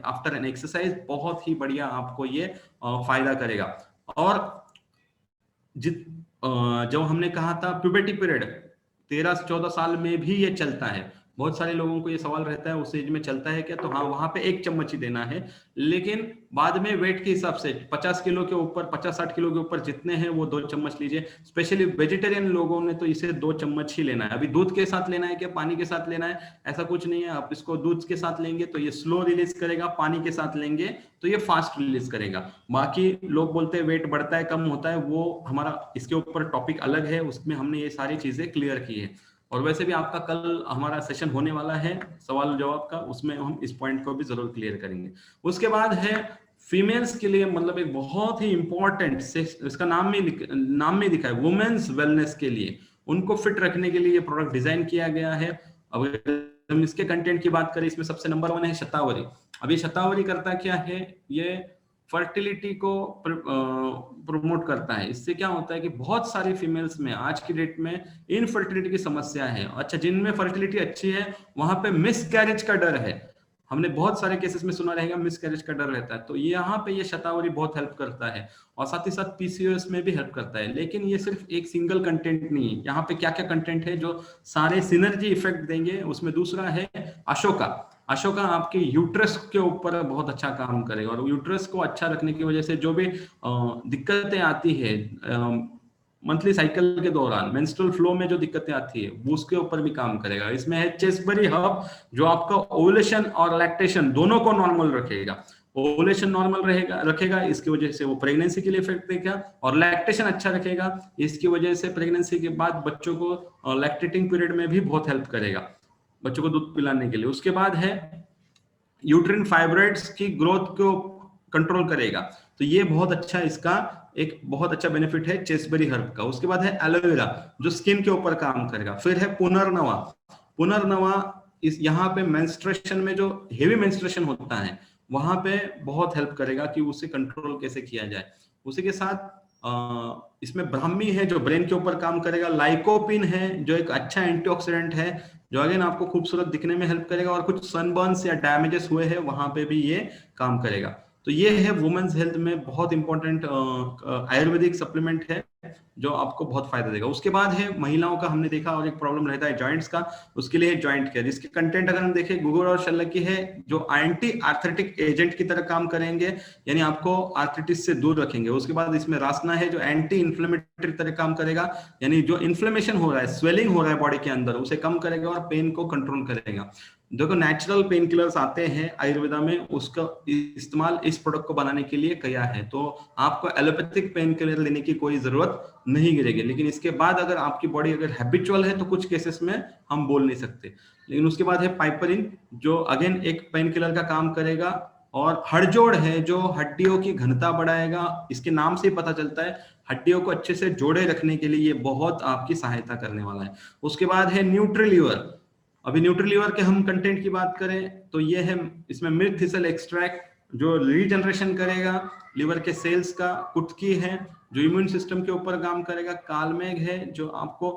आफ्टर एन एक्सरसाइज, बहुत ही बढ़िया आपको ये फायदा करेगा। और जो हमने कहा था प्यूबर्टी पीरियड 13 से 14 साल में भी ये चलता है। बहुत सारे लोगों को ये सवाल रहता है उस एज में चलता है क्या, तो हाँ वहां पे 1 चम्मच ही देना है। लेकिन बाद में वेट के हिसाब से 50 किलो के ऊपर, 50-60 किलो के ऊपर जितने हैं वो 2 चम्मच लीजिए। स्पेशली वेजिटेरियन लोगों ने तो इसे 2 चम्मच ही लेना है। अभी दूध के साथ लेना है क्या, पानी के साथ लेना है, ऐसा कुछ नहीं है। आप इसको दूध के साथ लेंगे तो ये स्लो रिलीज करेगा, पानी के साथ लेंगे तो ये फास्ट रिलीज करेगा। बाकी लोग बोलते हैं वेट बढ़ता है, कम होता है, वो हमारा इसके ऊपर टॉपिक अलग है, उसमें हमने ये सारी चीजें क्लियर की है। और वैसे भी आपका कल हमारा सेशन होने वाला है सवाल जवाब का, उसमें हम इस पॉइंट को भी जरूर क्लियर करेंगे। उसके बाद है फीमेल्स के लिए, मतलब एक बहुत ही इंपॉर्टेंट, इसका नाम में दिखा है, वुमेन्स वेलनेस के लिए, उनको फिट रखने के लिए ये प्रोडक्ट डिजाइन किया गया है। अब हम इसके कंटेंट की बात करें, इसमें सबसे नंबर 1 है शतावरी। अब ये शतावरी करता क्या है, ये फर्टिलिटी को प्रमोट करता है। इससे क्या होता है कि बहुत सारी फीमेल्स में आज की डेट में इनफर्टिलिटी की समस्या है। अच्छा, जिनमें फर्टिलिटी अच्छी है वहां पे मिसकैरेज का डर है। हमने बहुत सारे केसेस में सुना रहेगा मिसकैरेज का डर रहता है, तो यहाँ पे ये शतावरी बहुत हेल्प करता है। और साथ ही साथ पीसीओएस में भी हेल्प करता है। लेकिन ये सिर्फ एक सिंगल कंटेंट नहीं है, यहाँ पे क्या क्या कंटेंट है जो सारे सिनर्जी इफेक्ट देंगे। उसमें दूसरा है अशोका। अशोका आपके यूट्रस के ऊपर बहुत अच्छा काम करेगा। और यूट्रस को अच्छा रखने की वजह से जो भी दिक्कतें आती है मंथली साइकिल के दौरान, मेंस्ट्रुअल फ्लो में जो दिक्कतें आती है, वो उसके ऊपर भी काम करेगा। इसमें है चेस्टबेरी हर्ब जो आपका ओवुलेशन और लैक्टेशन दोनों को नॉर्मल रखेगा। ओवुलेशन नॉर्मल रखेगा, इसकी वजह से वो प्रेगनेंसी के लिए इफेक्ट देगा। और लैक्टेशन अच्छा रखेगा, इसकी वजह से प्रेगनेंसी के बाद बच्चों को लैक्टेटिंग पीरियड में भी बहुत हेल्प करेगा। बच्चों को दूध पिलाने के लिए। उसके बाद है यूट्रिन फाइब्रोइड्स की ग्रोथ को कंट्रोल करेगा, तो ये बहुत अच्छा, इसका एक बहुत अच्छा बेनिफिट है चेसबेरी हर्ब का। उसके बाद है एलोवेरा जो स्किन के ऊपर काम करेगा। फिर है पुनर्नवा। पुनर्नवा इस यहाँ पे मेंस्ट्रुएशन में, जो हेवी मेंस्ट्रुएशन होता है वहां पे बहुत हेल्प करेगा कि उसे कंट्रोल कैसे किया जाए। उसी के साथ इसमें ब्राह्मी है जो ब्रेन के ऊपर काम करेगा। लाइकोपिन है जो एक अच्छा एंटीऑक्सीडेंट है, जो अगेन आपको खूबसूरत दिखने में हेल्प करेगा, और कुछ सनबर्न्स या डैमेजेस हुए हैं वहां पे भी ये काम करेगा। तो ये है वुमेन्स हेल्थ में बहुत इंपॉर्टेंट आयुर्वेदिक सप्लीमेंट है जो आपको बहुत फायदा देगा। उसके बाद है महिलाओं का, हमने देखा और एक प्रॉब्लम रहता है जॉइंट्स का, उसके लिए जॉइंट केयर। इसके कंटेंट अगर हम देखें, गुगुर और शल्लकी है जो एंटी आर्थरेटिक एजेंट की तरह काम करेंगे, यानी आपको आर्थराइटिस से दूर रखेंगे। उसके बाद इसमें रासना है जो एंटी इन्फ्लेमेटरी तरह काम करेगा, यानी जो इन्फ्लेमेशन हो रहा है, स्वेलिंग हो रहा है बॉडी के अंदर, उसे कम करेगा और पेन को कंट्रोल करेगा। देखो नेचुरल पेन किलर्स आते हैं आयुर्वेदा में, उसका इस्तेमाल इस प्रोडक्ट को बनाने के लिए किया है, तो आपको एलोपैथिक पेन किलर लेने की कोई जरूरत नहीं गिरेगी। लेकिन इसके बाद अगर आपकी बॉडी अगर हैबिचुअल है तो कुछ केसेस में हम बोल नहीं सकते। लेकिन उसके बाद है पाइपरिन जो अगेन एक पेन किलर का काम करेगा, और हड़जोड़ है जो हड्डियों की घनता बढ़ाएगा। इसके नाम से ही पता चलता है हड्डियों को अच्छे से जोड़े रखने के लिए ये बहुत आपकी सहायता करने वाला है। उसके बाद है न्यूट्रीलीवर। अभी न्यूट्रीलीवर के हम कंटेंट की बात करें तो ये है, इसमें मिल्क थिसल एक्सट्रैक्ट जो रीजनरेशन करेगा लीवर के सेल्स का। कुटकी है जो इम्यून सिस्टम के ऊपर काम करेगा। कालमेघ है जो आपको,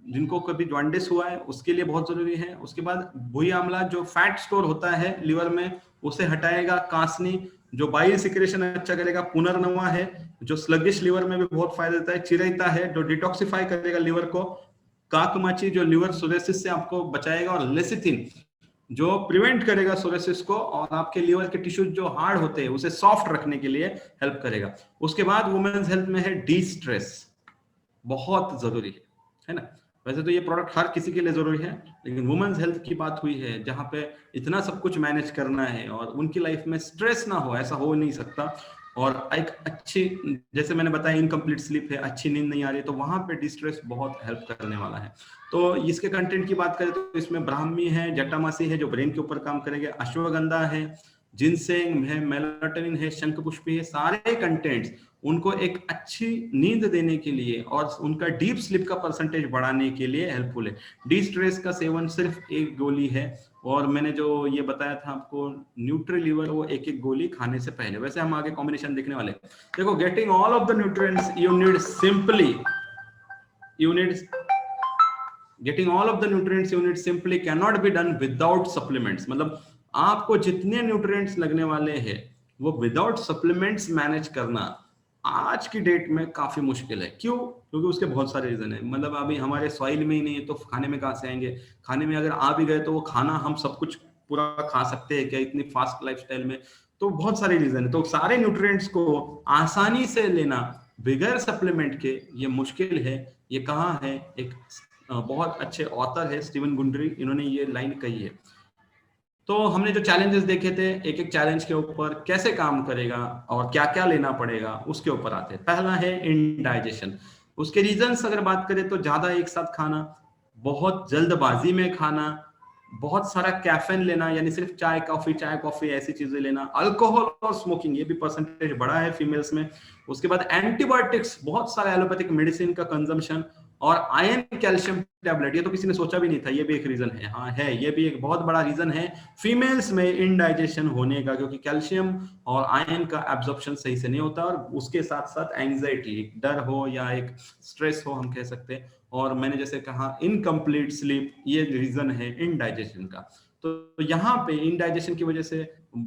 जिनको कभी जॉन्डिस हुआ है उसके लिए बहुत जरूरी है। उसके बाद भुई आंवला जो फैट स्टोर होता है लीवर में उसे हटाएगा। कासनी जो बाइल सिक्रेशन अच्छा करेगा। पुनर्नवा है जो स्लगिश लीवर में भी बहुत फायदा देता है। चिरैता है जो डिटॉक्सिफाई करेगा लीवर को। काकमाची जो लिवर सोरेसिस से आपको बचाएगा। और लेसिथिन जो प्रिवेंट करेगा सोरेसिस को, और आपके लीवर के टिश्यूज जो हार्ड होते हैं उसे सॉफ्ट रखने के लिए हेल्प करेगा। उसके बाद वुमेन्स हेल्थ में है डी स्ट्रेस, बहुत जरूरी है ना। वैसे तो ये प्रोडक्ट हर किसी के लिए जरूरी है, लेकिन वुमेन्स हेल्थ की बात हुई है जहां पे इतना सब कुछ मैनेज करना है और उनकी लाइफ में स्ट्रेस ना हो, ऐसा हो नहीं सकता। और एक अच्छी, जैसे मैंने बताया इनकम्प्लीट स्लीप है, अच्छी नींद नहीं आ रही, तो वहां पे डिस्ट्रेस बहुत हेल्प करने वाला है। तो इसके कंटेंट की बात करें तो इसमें ब्राह्मी है, जटामासी है जो ब्रेन के ऊपर काम करेंगे, अश्वगंधा है, जिनसेंग है, मेलाटोनिन है, शंखपुष्पी है, सारे कंटेंट्स उनको एक अच्छी नींद देने के लिए और उनका डीप स्लीप का परसेंटेज बढ़ाने के लिए हेल्पफुल है। डी स्ट्रेस का सेवन सिर्फ एक गोली है, और मैंने जो ये बताया था आपको न्यूट्रीलीवर, वो एक एक गोली खाने से पहले। वैसे हम आगे कॉम्बिनेशन देखने वाले। देखो, getting all of the nutrients you need simply, you need getting all of the nutrients you need simply cannot be done without supplements। मतलब आपको जितने न्यूट्रिएंट्स लगने वाले हैं वो विदाउट सप्लीमेंट्स मैनेज करना आज की डेट में काफी मुश्किल है। क्यों? क्योंकि उसके बहुत सारे रीजन है। मतलब अभी हमारे सॉइल में ही नहीं है तो खाने में कहां से आएंगे? खाने में अगर आ भी गए तो वो खाना हम सब कुछ पूरा खा सकते हैं क्या इतनी फास्ट लाइफस्टाइल में? तो बहुत सारे रीजन है। तो सारे न्यूट्रिएंट्स को आसानी से लेना बगैर सप्लीमेंट के ये मुश्किल है। ये कहाँ है? एक बहुत अच्छे ऑथर है स्टीवन गुंड्री, इन्होंने ये लाइन कही है। तो हमने जो चैलेंजेस देखे थे, एक एक चैलेंज के ऊपर कैसे काम करेगा और क्या क्या लेना पड़ेगा उसके ऊपर आते हैं। पहला है इंडाइजेशन। उसके रीजंस अगर बात करें तो ज्यादा एक साथ खाना, बहुत जल्दबाजी में खाना, बहुत सारा कैफीन लेना, यानी सिर्फ चाय कॉफी ऐसी चीजें लेना, अल्कोहल और स्मोकिंग, ये भी परसेंटेज बड़ा है फीमेल्स में। उसके बाद एंटीबायोटिक्स, बहुत सारा एलोपैथिक मेडिसिन का कंजम्पशन, और आयरन कैल्शियम टैबलेट, ये तो किसी ने सोचा भी नहीं था, ये भी एक रीजन है। हाँ है, ये भी एक बहुत बड़ा रीजन है फीमेल्स में इनडाइजेशन होने का, क्योंकि कैल्शियम और आयरन का एब्जॉर्प्शन सही से नहीं होता, और उसके साथ साथ एंजाइटी, डर हो या एक स्ट्रेस हो हम कह सकते हैं। और मैंने जैसे कहा इनकम्प्लीट स्लीप, ये रीजन है इनडाइजेशन का। तो यहाँ पे इनडाइजेशन की वजह से,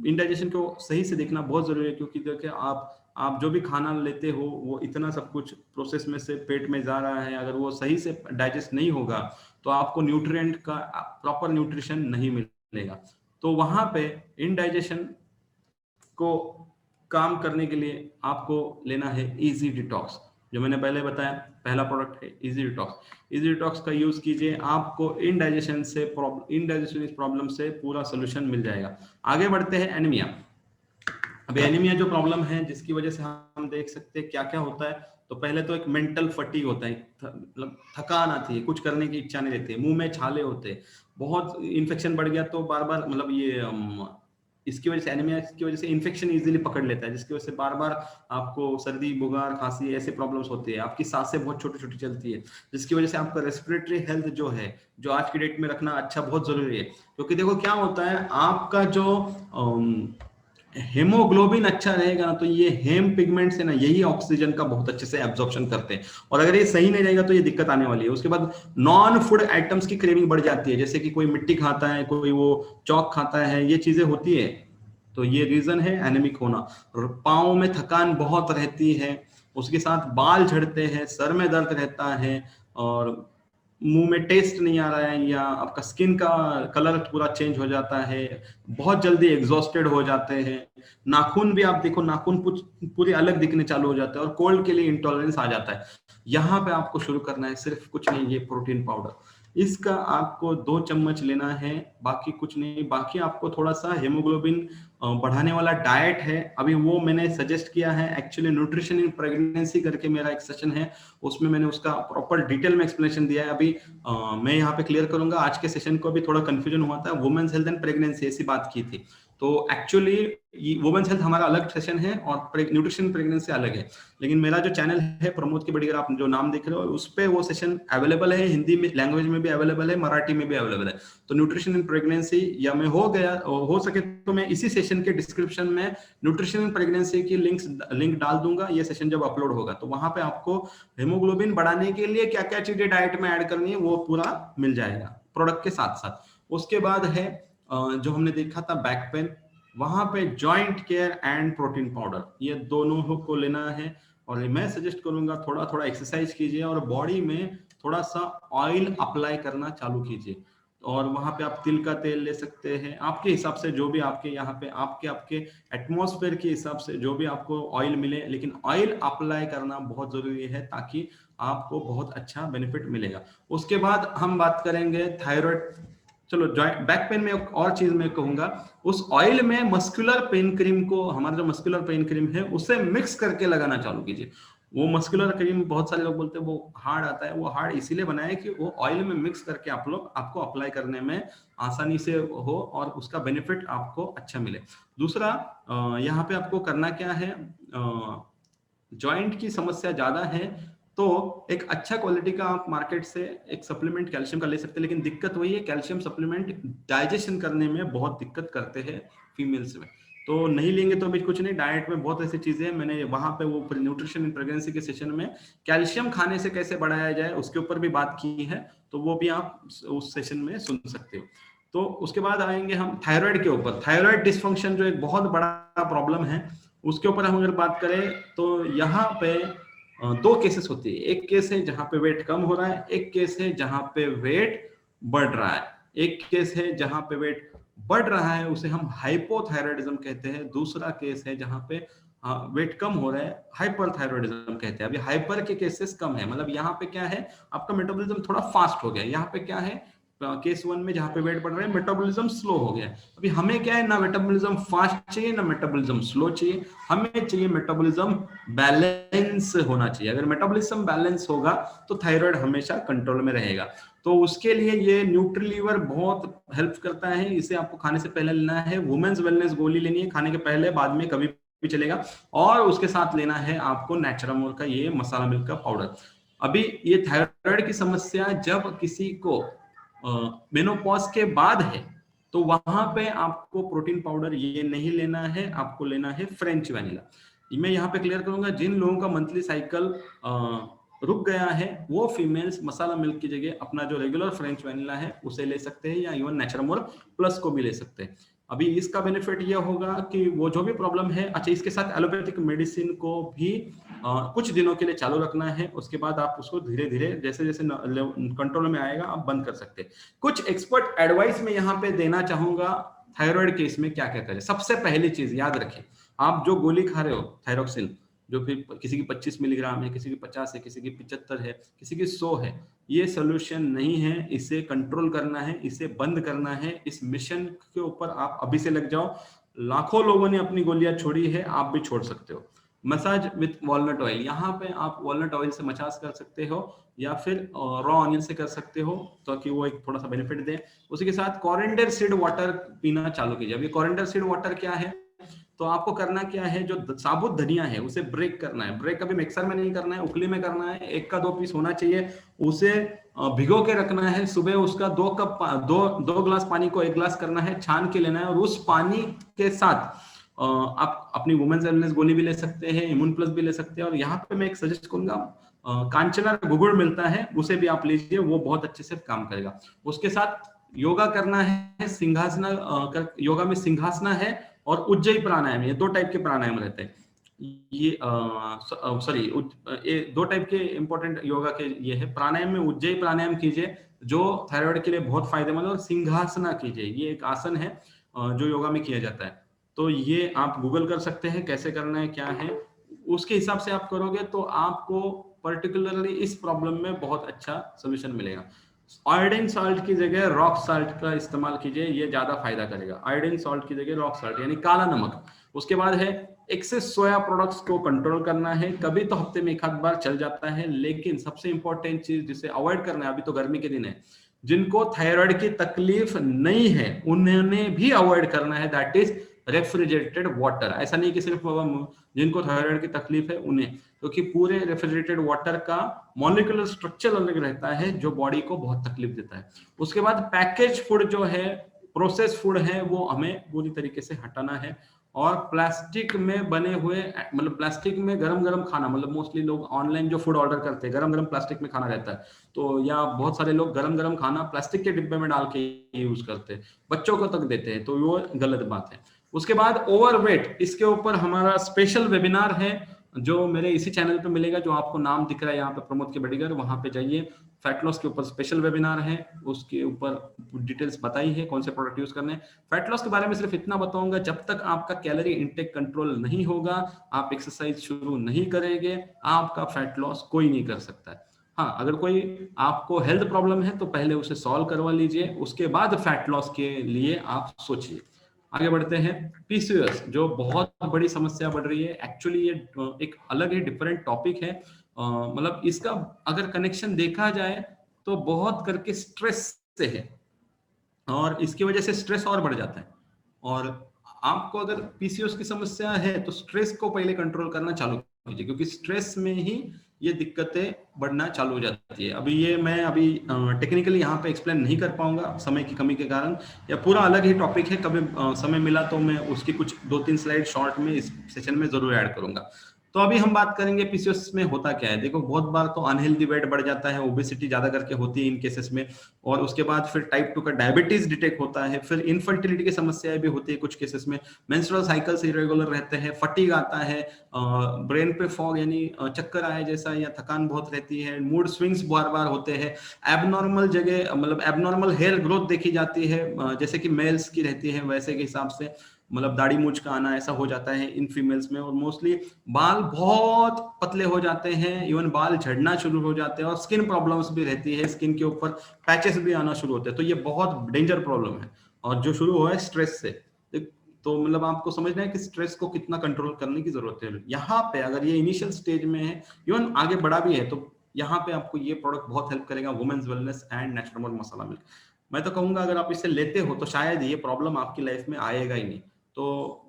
इनडाइजेशन को सही से देखना बहुत जरूरी है, क्योंकि देखिए आप जो भी खाना लेते हो वो इतना सब कुछ प्रोसेस में से पेट में जा रहा है, अगर वो सही से डाइजेस्ट नहीं होगा तो आपको न्यूट्रिएंट का प्रॉपर न्यूट्रिशन नहीं मिलेगा। तो वहां पे इनडाइजेशन को काम करने के लिए आपको लेना है इजी डिटॉक्स, जो मैंने पहले बताया पहला प्रोडक्ट है इजी डिटॉक्स। इजी डिटॉक्स का यूज कीजिए, आपको इनडाइजेशन प्रॉब्लम से पूरा सोल्यूशन मिल जाएगा। आगे बढ़ते हैं एनीमिया। अभी एनीमिया जो प्रॉब्लम है जिसकी वजह से हम देख सकते हैं क्या क्या होता है। तो पहले तो एक मेंटल फटीग होता है, मतलब थकान आती है, कुछ करने की इच्छा नहीं रहती है, मुंह में छाले होते हैं, बहुत इन्फेक्शन बढ़ गया तो बार बार मतलब ये इसकी वजह से एनीमिया की वजह से इन्फेक्शन इजीली पकड़ लेता है, जिसकी वजह से बार बार आपको सर्दी बुखार खांसी ऐसे प्रॉब्लम्स होती है, आपकी सांसें बहुत छोटी छोटी चलती है, जिसकी वजह से आपका रेस्पिरेटरी हेल्थ जो है जो आज की डेट में रखना अच्छा बहुत जरूरी है। क्योंकि देखो क्या होता है, आपका जो हेमोग्लोबिन अच्छा रहेगा ना तो ये हेम पिगमेंट्स है ना, यही ऑक्सीजन का बहुत अच्छे से एब्जॉर्प्शन करते हैं, और अगर ये सही नहीं रहेगा तो ये दिक्कत आने वाली है। उसके बाद नॉन फूड आइटम्स की क्रेविंग बढ़ जाती है, जैसे कि कोई मिट्टी खाता है, कोई वो चौक खाता है, ये चीजें होती है। तो ये रीजन है एनेमिक होना। पाँव में थकान बहुत रहती है, उसके साथ बाल झड़ते हैं, सर में दर्द रहता है, और मुंह में टेस्ट नहीं आ रहा है, या आपका स्किन का कलर पूरा चेंज हो जाता है, बहुत जल्दी एग्जॉस्टेड हो जाते हैं, नाखून भी आप देखो, नाखून पूरे अलग दिखने चालू हो जाते हैं, और कोल्ड के लिए इंटॉलरेंस आ जाता है। यहाँ पे आपको शुरू करना है सिर्फ कुछ नहीं, ये प्रोटीन पाउडर, इसका आपको 2 चम्मच लेना है, बाकी कुछ नहीं। बाकी आपको थोड़ा सा हेमोग्लोबिन बढ़ाने वाला डाइट है, अभी वो मैंने सजेस्ट किया है, एक्चुअली न्यूट्रिशन इन प्रेगनेंसी करके मेरा एक सेशन है, उसमें मैंने उसका प्रॉपर डिटेल में एक्सप्लेनेशन दिया है। अभी मैं यहाँ पे क्लियर करूंगा, आज के सेशन को भी थोड़ा कंफ्यूजन हुआ था, वुमेन्स हेल्थ एंड प्रेगनेंसी ऐसी बात की थी, तो एक्चुअली वुमेन्स हेल्थ हमारा अलग सेशन है और न्यूट्रिशन प्रेगनेंसी अलग है। लेकिन मेरा जो चैनल है प्रमोद के बड़ीगर, आप जो नाम देख रहे हो, उस पे वो सेशन अवेलेबल है, हिंदी में लैंग्वेज में भी अवेलेबल है, मराठी में भी अवेलेबल है। तो न्यूट्रिशन इन प्रेगनेंसी, या मैं हो सके तो मैं इसी सेशन के डिस्क्रिप्शन में न्यूट्रिशन इन प्रेगनेंसी की लिंक डाल दूंगा, ये सेशन जब अपलोड होगा तो वहां पे आपको हेमोग्लोबिन बढ़ाने के लिए क्या क्या चीजें डाइट में ऐड करनी है वो पूरा मिल जाएगा प्रोडक्ट के साथ साथ। उसके बाद है जो हमने देखा था बैक पेन, वहां पे joint care and protein powder, ये दोनों को लेना है। और मैं सजेस्ट करूंगा थोड़ा थोड़ा एक्सरसाइज कीजिए और बॉडी में थोड़ा सा ऑयल अप्लाई करना चालू कीजिए, और वहां पे आप तिल का तेल ले सकते हैं, आपके हिसाब से जो भी आपके यहाँ पे आपके आपके एटमॉस्फेयर के हिसाब से जो भी आपको ऑयल मिले, लेकिन ऑयल अप्लाई करना बहुत जरूरी है ताकि आपको बहुत अच्छा बेनिफिट मिलेगा। उसके बाद हम बात करेंगे थायराइड। चलो जॉइंट बैक पेन में एक और चीज मैं कहूंगा, उस ऑयल में मस्कुलर पेन क्रीम को, हमारा जो मस्कुलर पेन क्रीम है उसे मिक्स करके लगाना चालू कीजिए। वो मस्कुलर क्रीम बहुत सारे लोग बोलते हैं वो हार्ड आता है, वो हार्ड इसीलिए बनाया है कि वो ऑयल में मिक्स करके आपको अप्लाई करने में आसानी से हो और उसका बेनिफिट आपको अच्छा मिले। दूसरा यहाँ पे आपको करना क्या है, जॉइंट की समस्या ज्यादा है तो एक अच्छा क्वालिटी का आप मार्केट से एक सप्लीमेंट कैल्शियम का ले सकते हैं, लेकिन दिक्कत वही है कैल्शियम सप्लीमेंट डाइजेशन करने में बहुत दिक्कत करते हैं फीमेल्स में, तो नहीं लेंगे तो अभी कुछ नहीं। डाइट में बहुत ऐसी चीजें हैं, मैंने वहां पे वो न्यूट्रिशन इन प्रेगनेंसी के सेशन में कैल्शियम खाने से कैसे बढ़ाया जाए उसके ऊपर भी बात की है, तो वो भी आप उस सेशन में सुन सकते हो। तो उसके बाद आएंगे हम थायराइड के ऊपर। थायराइड डिस्फंक्शन जो एक बहुत बड़ा प्रॉब्लम है, उसके ऊपर हम अगर बात करें तो यहाँ पे 2 केसेस होती है, एक केस है जहां पे वेट कम हो रहा है, एक केस है जहां पे वेट बढ़ रहा है। एक केस है जहां पे वेट बढ़ रहा है उसे हम हाइपोथायराइडिज्म कहते हैं, दूसरा केस है जहां पे वेट कम हो रहा है, हाइपरथायराइडिज्म कहते हैं। अभी हाइपर के केसेस कम है, मतलब यहाँ पे क्या है, आपका मेटाबॉलिज्म थोड़ा फास्ट हो गया। यहाँ पे क्या है, केस 1 में जहां पे वेट बढ़ रहा है मेटाबॉलिज्म स्लो हो गया। अभी हमें क्या है, ना मेटाबॉलिज्म फास्ट चाहिए ना मेटाबॉलिज्म स्लो चाहिए, हमें चाहिए मेटाबॉलिज्म बैलेंस होना चाहिए। अगर मेटाबॉलिज्म बैलेंस होगा तो थायराइड हमेशा कंट्रोल में रहेगा। तो उसके लिए ये न्यूट्रीलीवर बहुत हेल्प करता है, इसे आपको खाने से पहले लेना है। वुमेन्स वेलनेस गोली लेनी है खाने के पहले, बाद में कभी भी चलेगा। और उसके साथ लेना है आपको नेचुरामोल का ये मसाला मिल्क का पाउडर। अभी ये थायराइड की समस्या जब किसी को मेनोपॉज के बाद है तो वहां पे आपको प्रोटीन पाउडर ये नहीं लेना है, आपको लेना है फ्रेंच वैनिला। मैं यहाँ पे क्लियर करूंगा, जिन लोगों का मंथली साइकिल रुक गया है वो फीमेल्स मसाला मिल्क की जगह अपना जो रेगुलर फ्रेंच वैनिला है उसे ले सकते हैं, या इवन नेचुरामोल प्लस को भी ले सकते हैं। अभी इसका बेनिफिट ये होगा कि वो जो भी प्रॉब्लम है, अच्छा इसके साथ एलोपैथिक मेडिसिन को भी कुछ दिनों के लिए चालू रखना है, उसके बाद आप उसको धीरे धीरे जैसे जैसे कंट्रोल में आएगा आप बंद कर सकते हैं। कुछ एक्सपर्ट एडवाइस में यहाँ पे देना चाहूंगा, थायराइड केस में क्या क्या करें। सबसे पहली चीज याद रखें, आप जो गोली खा रहे हो थायरोक्सिन, जो फिर किसी की 25 मिलीग्राम है, किसी की 50 है, किसी की 75 है, किसी की 100 है, ये सोल्यूशन नहीं है। इसे कंट्रोल करना है, इसे बंद करना है। इस मिशन के ऊपर आप अभी से लग जाओ। लाखों लोगों ने अपनी गोलियां छोड़ी है, आप भी छोड़ सकते हो। मसाज विथ वॉलनट ऑयल, यहाँ पे आप वॉलनट ऑयल से मसाज कर सकते हो या फिर रॉ ऑनियन से कर सकते हो, ताकि वो एक थोड़ा सा बेनिफिट दे। उसी के साथ कोरिएंडर सीड वाटर पीना चालू कीजिए। अब ये कोरिएंडर सीड वाटर क्या है, तो आपको करना क्या है, जो साबुत धनिया है उसे ब्रेक करना है। ब्रेक कभी मिक्सर में नहीं करना है, उखली में करना है। 1 का 2 पीस होना चाहिए। उसे भिगो के रखना है। सुबह उसका 2 गिलास पानी को 1 गिलास करना है, छान के लेना है, और उस पानी के साथ आप अपनी वुमेन्स वेलनेस गोली भी ले सकते हैं, इम्यून प्लस भी ले सकते हैं। और यहाँ पे मैं एक सजेस्ट करूंगा, कांचना गुगुड़ मिलता है, उसे भी आप लीजिए, वो बहुत अच्छे से काम करेगा। उसके साथ योगा करना है, सिंहासना योगा में सिंहासना है और उज्जयी प्राणायाम, ये 2 टाइप के प्राणायाम रहते हैं। ये सॉरी, ये 2 टाइप के इंपॉर्टेंट योगा के ये है। प्राणायाम में उज्जयी प्राणायाम कीजिए, जो थायराइड के लिए बहुत फायदेमंद है, और सिंहासना कीजिए, ये एक आसन है जो योगा में किया जाता है। तो ये आप गूगल कर सकते हैं कैसे करना है, क्या है, उसके हिसाब से आप करोगे तो आपको पर्टिकुलरली इस प्रॉब्लम में बहुत अच्छा सोल्यूशन मिलेगा। आयोडीन साल्ट की जगह रॉक साल्ट का इस्तेमाल कीजिए, ये ज्यादा फायदा करेगा। आयोडीन साल्ट की जगह रॉक साल्ट यानी काला नमक। उसके बाद है एक्सेस सोया प्रोडक्ट्स को कंट्रोल करना है। कभी तो हफ्ते में 1 आध बार चल जाता है, लेकिन सबसे इंपॉर्टेंट चीज जिसे अवॉइड करना है, अभी तो गर्मी के दिन है, जिनको थायराइड की तकलीफ नहीं है उन्हें भी अवॉइड करना है, दैट इज रेफ्रिजरेटेड वाटर। ऐसा नहीं कि सिर्फ जिनको थायराइड की तकलीफ है उन्हें, क्योंकि पूरे रेफ्रिजरेटेड वाटर का मॉलिक्यूलर स्ट्रक्चर अलग रहता है जो बॉडी को बहुत तकलीफ देता है। उसके बाद पैकेज फूड जो है, प्रोसेस फूड है, वो हमें पूरी तरीके से हटाना है। और प्लास्टिक में बने हुए, मतलब प्लास्टिक में गरम गरम खाना, मतलब मोस्टली लोग ऑनलाइन जो फूड ऑर्डर करते हैं गरम गरम प्लास्टिक में खाना रहता है, तो या बहुत सारे लोग गरम गरम खाना प्लास्टिक के डिब्बे में डाल के यूज करते हैं, बच्चों को तक देते हैं, तो वो गलत बात है। उसके बाद ओवरवेट, इसके ऊपर हमारा स्पेशल वेबिनार है जो मेरे इसी चैनल पे मिलेगा, जो आपको नाम दिख रहा है यहाँ पे प्रमोद के बड़ीगर, वहां पे जाइए। फैट लॉस के ऊपर स्पेशल वेबिनार है, उसके ऊपर डिटेल्स बताई है कौन से प्रोडक्ट यूज करने हैं। फैट लॉस के बारे में सिर्फ इतना बताऊंगा, जब तक आपका कैलोरी इंटेक कंट्रोल नहीं होगा, आप एक्सरसाइज शुरू नहीं करेंगे, आपका फैट लॉस कोई नहीं कर सकता है। हाँ, अगर कोई आपको हेल्थ प्रॉब्लम है तो पहले उसे सॉल्व करवा लीजिए, उसके बाद फैट लॉस के लिए आप सोचिए। आगे बढ़ते हैं। पीसीओएस जो बहुत बड़ी समस्या बढ़ रही है, एक्चुअली ये एक अलग ही डिफरेंट टॉपिक है। मतलब इसका अगर कनेक्शन देखा जाए तो बहुत करके स्ट्रेस से है, और इसकी वजह से स्ट्रेस और बढ़ जाता है। और आपको अगर पीसीओएस की समस्या है तो स्ट्रेस को पहले कंट्रोल करना चालू कीजिए, क्योंकि स्ट्रेस में ही ये दिक्कतें बढ़ना चालू हो जाती है। अभी ये मैं अभी टेक्निकली यहाँ पे एक्सप्लेन नहीं कर पाऊंगा समय की कमी के कारण, या पूरा अलग ही टॉपिक है, कभी समय मिला तो मैं उसकी कुछ 2-3 स्लाइड शॉर्ट में इस सेशन में जरूर ऐड करूंगा। तो अभी हम बात करेंगे पीसीओएस में होता क्या है। देखो, बहुत बार तो अनहेल्दी वेट बढ़ जाता है, ओबेसिटी ज्यादा करके होती है इन केसेस में, और उसके बाद फिर टाइप 2 का डायबिटीज डिटेक्ट होता है, फिर इनफर्टिलिटी की समस्याएं भी होती है कुछ केसेस में, मेंस्ट्रुअल साइकिल्स इरेगुलर रहते हैं, फटीग आता है, ब्रेन पे फॉग यानी चक्कर आए जैसा या थकान बहुत रहती है, मूड स्विंग्स बार बार होते हैं, एबनॉर्मल जगह मतलब एबनॉर्मल हेयर ग्रोथ देखी जाती है, जैसे कि मेल्स की रहती है वैसे के हिसाब से, मतलब दाढ़ी मूंछ का आना ऐसा हो जाता है इन फीमेल्स में। और मोस्टली बाल बहुत पतले हो जाते हैं, इवन बाल झड़ना शुरू हो जाते हैं, और स्किन प्रॉब्लम्स भी रहती है, स्किन के ऊपर पैचेस भी आना शुरू होते हैं। तो ये बहुत डेंजर प्रॉब्लम है, और जो शुरू हुआ है स्ट्रेस से। तो मतलब आपको समझना है कि स्ट्रेस को कितना कंट्रोल करने की जरूरत है। यहाँ पे अगर ये इनिशियल स्टेज में है, इवन आगे बढ़ा भी है, तो यहाँ पे आपको ये प्रोडक्ट बहुत हेल्प करेगा, women's wellness and natural masala milk. मैं तो कहूंगा अगर आप इसे लेते हो तो शायद ये प्रॉब्लम आपकी लाइफ में आएगा ही नहीं। तो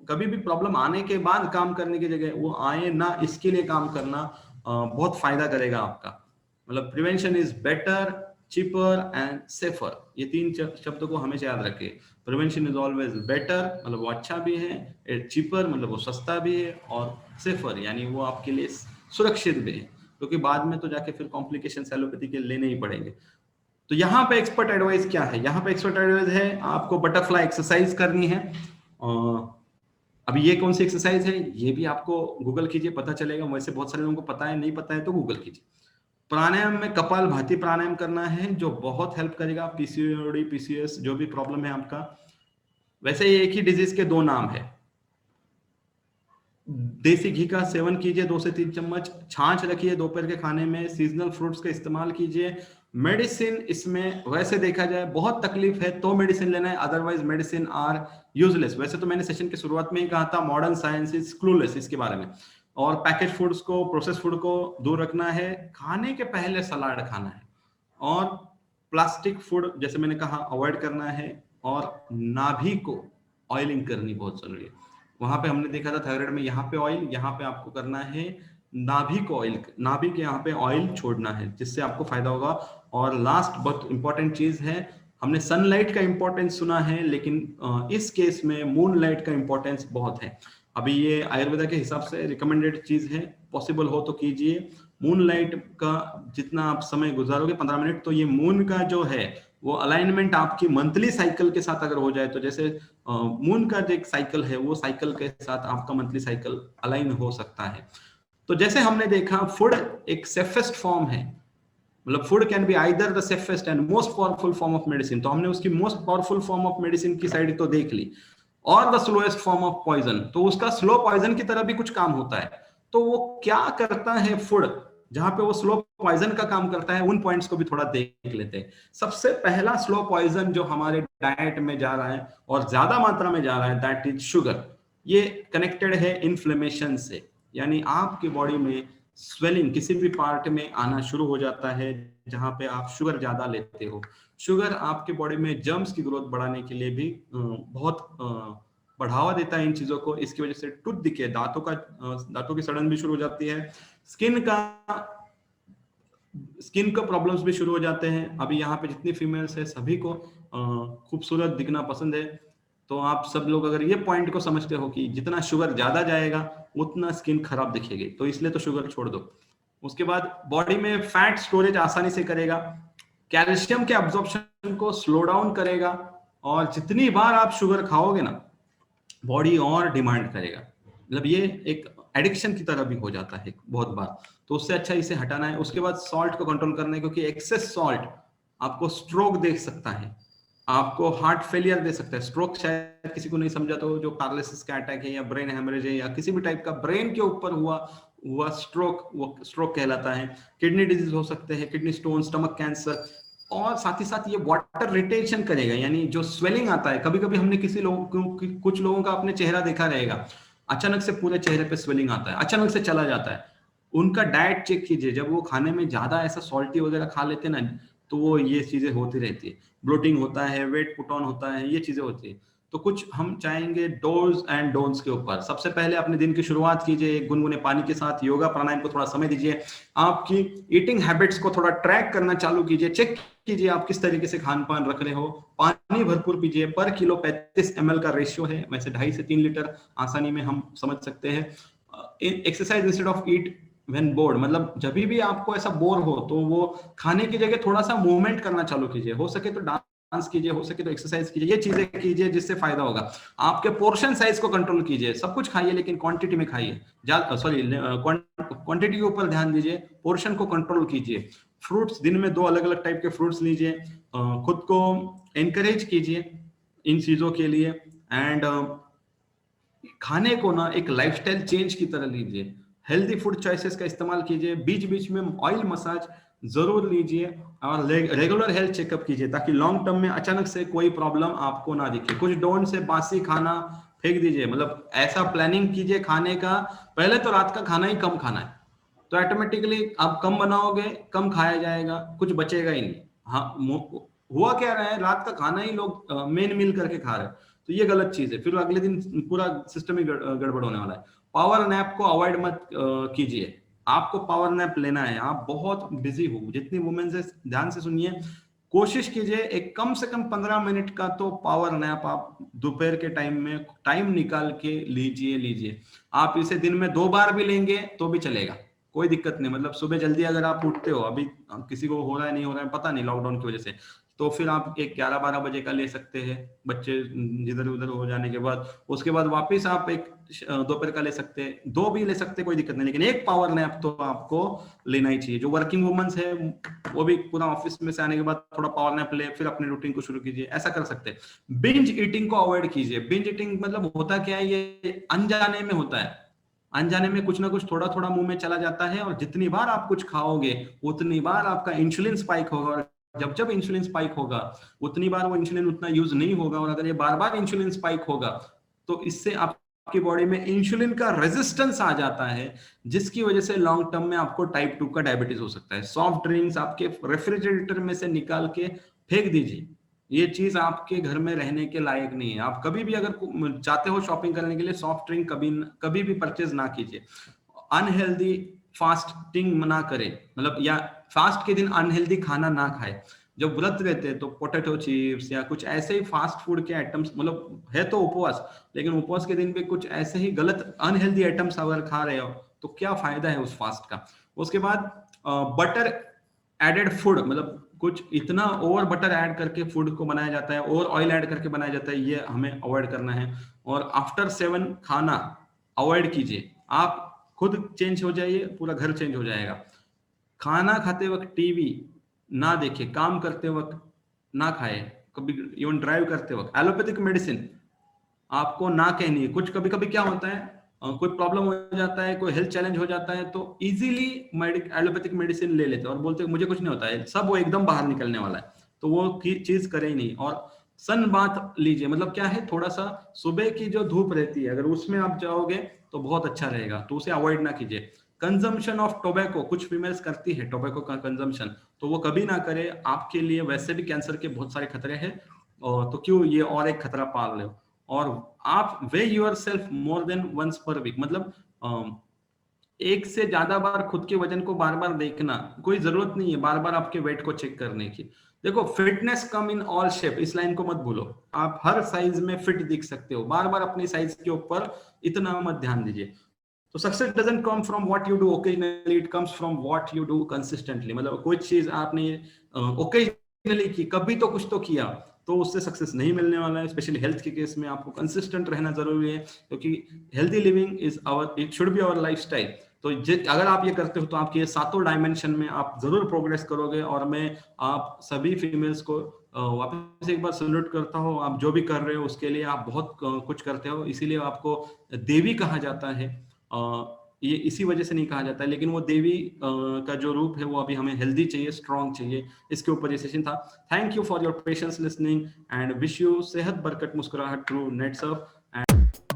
कभी भी प्रॉब्लम आने के बाद काम करने की जगह वो आए ना, इसके लिए काम करना बहुत फायदा करेगा आपका। मतलब prevention is better, cheaper and safer, ये 3 शब्दों को हमेशा याद रखिए। प्रिवेंशन इज ऑलवेज बेटर, मतलब वो अच्छा भी है, चीपर मतलब वो सस्ता भी है, और सेफर यानी वो आपके लिए सुरक्षित भी है, क्योंकि बाद में तो जाके फिर कॉम्प्लिकेशन एलोपैथी के लेने ही पड़ेंगे। तो यहाँ पे एक्सपर्ट एडवाइस क्या है, यहाँ पे एक्सपर्ट एडवाइस है आपको बटरफ्लाई एक्सरसाइज करनी है। अभी ये कौन सी एक्सरसाइज है ये भी आपको गूगल कीजिए, पता चलेगा। वैसे बहुत सारे लोगों को पता है, नहीं पता है तो गूगल कीजिए। प्राणायाम में कपाल भाती प्राणायाम करना है, जो बहुत हेल्प करेगा पीसीओडी पीसीएस जो भी प्रॉब्लम है आपका। वैसे ये एक ही डिजीज के 2 नाम है। देसी घी का सेवन कीजिए 2 से 3 चम्मच, छाछ रखिए दोपहर के खाने में, सीजनल फ्रूट्स का इस्तेमाल कीजिए, मेडिसिन इसमें वैसे देखा जाए बहुत तकलीफ है तो मेडिसिन लेना है, अदरवाइज मेडिसिन आर यूजलेस। वैसे तो मैंने सेशन की शुरुआत में ही कहा था मॉडर्न साइंस इज क्लूलेस इसके बारे में। और पैकेज फूड्स को, प्रोसेस फूड को दूर रखना है, खाने के पहले सलाद खाना है, और प्लास्टिक फूड जैसे मैंने कहा अवॉइड करना है, और नाभि को ऑयलिंग करनी बहुत जरूरी है। वहां पे हमने देखा था थायराइड में यहाँ पे ऑयल, यहाँ पे आपको करना है नाभि को ऑयल, नाभि के यहाँ पे ऑयल छोड़ना है, जिससे आपको फायदा होगा। और लास्ट बहुत इंपॉर्टेंट चीज है, हमने सनलाइट का इंपॉर्टेंस सुना है, लेकिन इस केस में मूनलाइट का इंपॉर्टेंस बहुत है। अभी ये आयुर्वेदा के हिसाब से रिकमेंडेड चीज है, पॉसिबल हो तो कीजिए। मूनलाइट का जितना आप समय गुजारोगे 15 मिनट, तो ये मून का जो है वो अलाइनमेंट आपकी मंथली साइकिल के साथ अगर हो जाए, तो जैसे मून का जो एक साइकिल है वो साइकिल के साथ आपका मंथली साइकिल अलाइन हो सकता है। तो जैसे हमने देखा फूड एक सेफेस्ट फॉर्म है, मतलब food can be either the safest and most powerful form of medicine. तो हमने उसकी most powerful form of medicine की साइड तो देख ली, और the slowest form of poison, तो उसका स्लो पॉइजन की तरह भी कुछ काम होता है। तो वो क्या करता है फूड, जहां पे वो स्लो पॉइजन का काम करता है, उन पॉइंट्स को भी थोड़ा देख लेते हैं। सबसे पहला स्लो पॉइजन जो हमारे डाइट में जा रहा है और ज्यादा मात्रा में जा रहा है, दैट इज शुगर। ये कनेक्टेड है इन्फ्लेमेशन से, यानी आपकी बॉडी में स्वेलिंग किसी भी पार्ट में आना शुरू हो जाता है जहां पे आप शुगर ज्यादा लेते हो। शुगर आपके बॉडी में जर्म्स की ग्रोथ बढ़ाने के लिए भी बहुत बढ़ावा देता है इन चीजों को। इसकी वजह से टूथ दिखे, दांतों की सड़न भी शुरू हो जाती है, स्किन का प्रॉब्लम्स भी शुरू हो जाते हैं। अभी यहाँ पे जितनी फीमेल्स है सभी को खूबसूरत दिखना पसंद है, तो आप सब लोग अगर ये पॉइंट को समझते हो कि जितना शुगर ज्यादा जाएगा उतना स्किन खराब दिखेगी, तो इसलिए तो शुगर छोड़ दो। उसके बाद बॉडी में फैट स्टोरेज आसानी से करेगा, कैल्शियम के अब्जॉर्प्शन को स्लो डाउन करेगा, और जितनी बार आप शुगर खाओगे ना बॉडी और डिमांड करेगा, मतलब ये एक एडिक्शन की तरह भी हो जाता है बहुत बार, तो उससे अच्छा इसे हटाना है। उसके बाद सॉल्ट को कंट्रोल करना है, क्योंकि एक्सेस सॉल्ट आपको स्ट्रोक दे सकता है, आपको हार्ट फेलियर दे सकता है। स्ट्रोक शायद किसी को नहीं समझा, तो जो पैरालिसिस का अटैक है या ब्रेन हेमरेज है या किसी भी टाइप का ब्रेन के ऊपर हुआ स्ट्रोक, वो स्ट्रोक कहलाता है। किडनी डिजीज हो सकते हैं, किडनी स्टोन, स्टमक कैंसर, और साथ ही साथ ये वाटर रिटेंशन करेगा, यानी जो स्वेलिंग आता है, कभी कभी हमने कुछ लोगों का अपने चेहरा देखा रहेगा, अचानक से पूरे चेहरे पे स्वेलिंग आता है, अचानक से चला जाता है। उनका डाइट चेक कीजिए, जब वो खाने में ज्यादा ऐसा सॉल्टी वगैरह खा लेते हैं ना, तो वो ये चीजें होती रहती है, ब्लोटिंग होता है, वेट पुट ऑन होता है, ये चीजें होती है। तो कुछ हम चाहेंगे डोज एंड डोंट्स के ऊपर। सबसे पहले अपने दिन की शुरुआत कीजिए एक गुनगुने पानी के साथ, योगा प्राणायाम को थोड़ा समय दीजिए, आपकी ईटिंग हैबिट्स को थोड़ा ट्रैक करना चालू कीजिए, चेक कीजिए आप किस तरीके से खान पान रख रहे हो। पानी भरपूर पीजिए, पर किलो 35 ml का रेशियो है, वैसे 2.5 से 3 लीटर आसानी में हम समझ सकते हैं। Exercise instead of eat when board, मतलब जब भी आपको ऐसा बोर हो तो वो खाने की जगह थोड़ा सा मूवमेंट करना चालू कीजिए, हो सके तो डांस कीजिए, हो सके तो एक्सरसाइज कीजिए, ये चीजें कीजिए जिससे फायदा होगा। आपके पोर्शन साइज को कंट्रोल कीजिए, सब कुछ खाइए लेकिन क्वांटिटी में खाइए, क्वांटिटी के ऊपर ध्यान दीजिए, पोर्शन को कंट्रोल कीजिए। फ्रूट्स दिन में 2 अलग अलग टाइप के फ्रूट्स लीजिए, खुद को एनकरेज कीजिए इन चीजों के लिए, एंड खाने को ना एक लाइफस्टाइल चेंज की तरह लीजिए। हेल्दी फूड चॉइसेस का इस्तेमाल कीजिए, बीच बीच में ऑयल मसाज जरूर लीजिए, और रेगुलर हेल्थ चेकअप कीजिए, ताकि लॉन्ग टर्म में अचानक से कोई प्रॉब्लम आपको ना दिखे। कुछ डोंट से बासी खाना फेंक दीजिए, मतलब ऐसा प्लानिंग कीजिए खाने का, पहले तो रात का खाना ही कम खाना है, तो ऑटोमेटिकली आप कम बनाओगे, कम खाया जाएगा, कुछ बचेगा ही नहीं। हाँ, हुआ क्या रहा है, रात का खाना ही लोग मेन मील करके खा रहे हैं, तो ये गलत चीज है, फिर अगले दिन पूरा सिस्टम ही गड़बड़ होने वाला है। पावर नैप को अवॉइड मत कीजिए, आपको पावर नैप लेना है, आप बहुत बिजी हो, जितनी वुमेन से ध्यान से सुनिए, कोशिश कीजिए एक कम से कम 15 मिनट का तो पावर नैप आप दोपहर के टाइम में टाइम निकाल के लीजिए। आप इसे दिन में 2 बार भी लेंगे तो भी चलेगा, कोई दिक्कत नहीं। मतलब सुबह जल्दी अगर आप उठते हो, अभी किसी को हो रहा है नहीं हो रहा है पता नहीं लॉकडाउन की वजह से, तो फिर आप एक 11-12 बजे का ले सकते हैं, बच्चे जिधर उधर हो जाने के बाद। उसके बाद वापस आप एक दोपहर का ले सकते हैं, 2 भी ले सकते हैं, कोई दिक्कत नहीं, लेकिन एक पावर नैप तो आपको लेना ही चाहिए। जो वर्किंग वुमेन्स है वो भी पूरा ऑफिस में से आने के बाद थोड़ा पावर नैप ले, फिर अपने रूटीन को शुरू कीजिए, ऐसा कर सकते हैं। बिंज ईटिंग को अवॉइड कीजिए। बिंज ईटिंग मतलब होता क्या है, ये अनजाने में होता है, अनजाने में कुछ ना कुछ थोड़ा थोड़ा मुंह में चला जाता है, और जितनी बार आप कुछ खाओगे उतनी बार आपका इंसुलिन स्पाइक होगा, और जब जब इंसुलिन स्पाइक होगा उतनी बार वो इंसुलिन उतना यूज नहीं होगा, और अगर ये बार बार इंसुलिन स्पाइक होगा तो इससे आपकी बॉडी में इंसुलिन का रेजिस्टेंस आ जाता है, जिसकी वजह से लॉन्ग टर्म में आपको टाइप 2 का डायबिटीज हो सकता है। सॉफ्ट ड्रिंक्स आपके रेफ्रिजरेटर में से निकाल के फेंक दीजिए, ये चीज आपके घर में रहने के लायक नहीं है। आप कभी भी अगर चाहते हो शॉपिंग करने के लिए, सॉफ्ट ड्रिंक कभी कभी भी परचेज ना कीजिए। अनहेल्दी फास्टिंग मना करें, मतलब या फास्ट के दिन अनहेल्दी खाना ना खाए। जब व्रत रहते हैं तो पोटैटो चिप्स या कुछ ऐसे ही फास्ट फूड के आइटम्स, मतलब है तो उपवास, लेकिन उपवास के दिन भी कुछ ऐसे ही गलत अनहेल्दी आइटम्स अगर खा रहे हो तो क्या फायदा है उस फास्ट का। उसके बाद बटर एडेड फूड, मतलब कुछ इतना ओवर बटर ऐड करके फूड को बनाया जाता है, ओवर ऑयल ऐड करके बनाया जाता है, ये हमें अवॉइड करना है। और आफ्टर 7 खाना अवॉइड कीजिए। आप खुद चेंज हो जाइए, पूरा घर चेंज हो जाएगा। खाना खाते वक्त टीवी ना देखे, काम करते वक्त ना खाए, कभी इवन ड्राइव करते वक्त। एलोपैथिक मेडिसिन आपको ना कहनी है। कुछ कभी कभी क्या होता है, कोई प्रॉब्लम हो जाता है, कोई हेल्थ चैलेंज हो जाता है, तो इजीली एलोपैथिक मेडिसिन ले लेते हैं और बोलते हैं मुझे कुछ नहीं होता है, सब वो एकदम बाहर निकलने वाला है, तो वो चीज करे ही नहीं। और सन बाथ लीजिए, मतलब क्या है, थोड़ा सा सुबह की जो धूप रहती है अगर उसमें आप जाओगे तो बहुत अच्छा रहेगा, तो उसे अवॉइड ना कीजिए। कंजम्पशन ऑफ टोबैको, कुछ फीमेल्स करती है टोबैको का कंजम्पशन, तो वो कभी ना करे। आपके लिए वैसे भी कैंसर के बहुत सारे खतरे हैं, और तो क्यों ये और एक खतरा पाल लो। और आप weigh yourself more than once per week, मतलब एक से ज्यादा बार खुद के वजन को बार बार देखना, कोई जरूरत नहीं है बार बार आपके वेट को चेक करने की। देखो, fitness come in all shape, इस लाइन को मत भूलो। आप हर साइज में फिट दिख सकते हो, बार बार अपनी साइज के ऊपर इतना मत ध्यान दीजिए। तो success doesn't come from what you do occasionally, it comes from what you do consistently. मतलब कोई चीज आपने ओकेजनली की, कभी तो कुछ तो किया, तो उससे सक्सेस नहीं मिलने वाला है। स्पेशली हेल्थ के केस में आपको कंसिस्टेंट रहना जरूरी है, क्योंकि healthy living is our, it should be our lifestyle. तो अगर आप ये करते हो तो आपके ये सातों डायमेंशन में आप जरूर प्रोग्रेस करोगे। और मैं आप सभी फीमेल्स को वापस एक बार सल्यूट करता हूँ। आप जो भी कर रहे हो उसके लिए आप बहुत कुछ करते हो, इसीलिए आपको देवी कहा जाता है। ये इसी वजह से नहीं कहा जाता है, लेकिन वो देवी का जो रूप है वो अभी हमें हेल्दी चाहिए, स्ट्रॉन्ग चाहिए। इसके ऊपर ये सेशन था। Thank you for your patience listening and wish you सेहत, बरकत, मुस्कुराहट थ्रू नेट्स अप।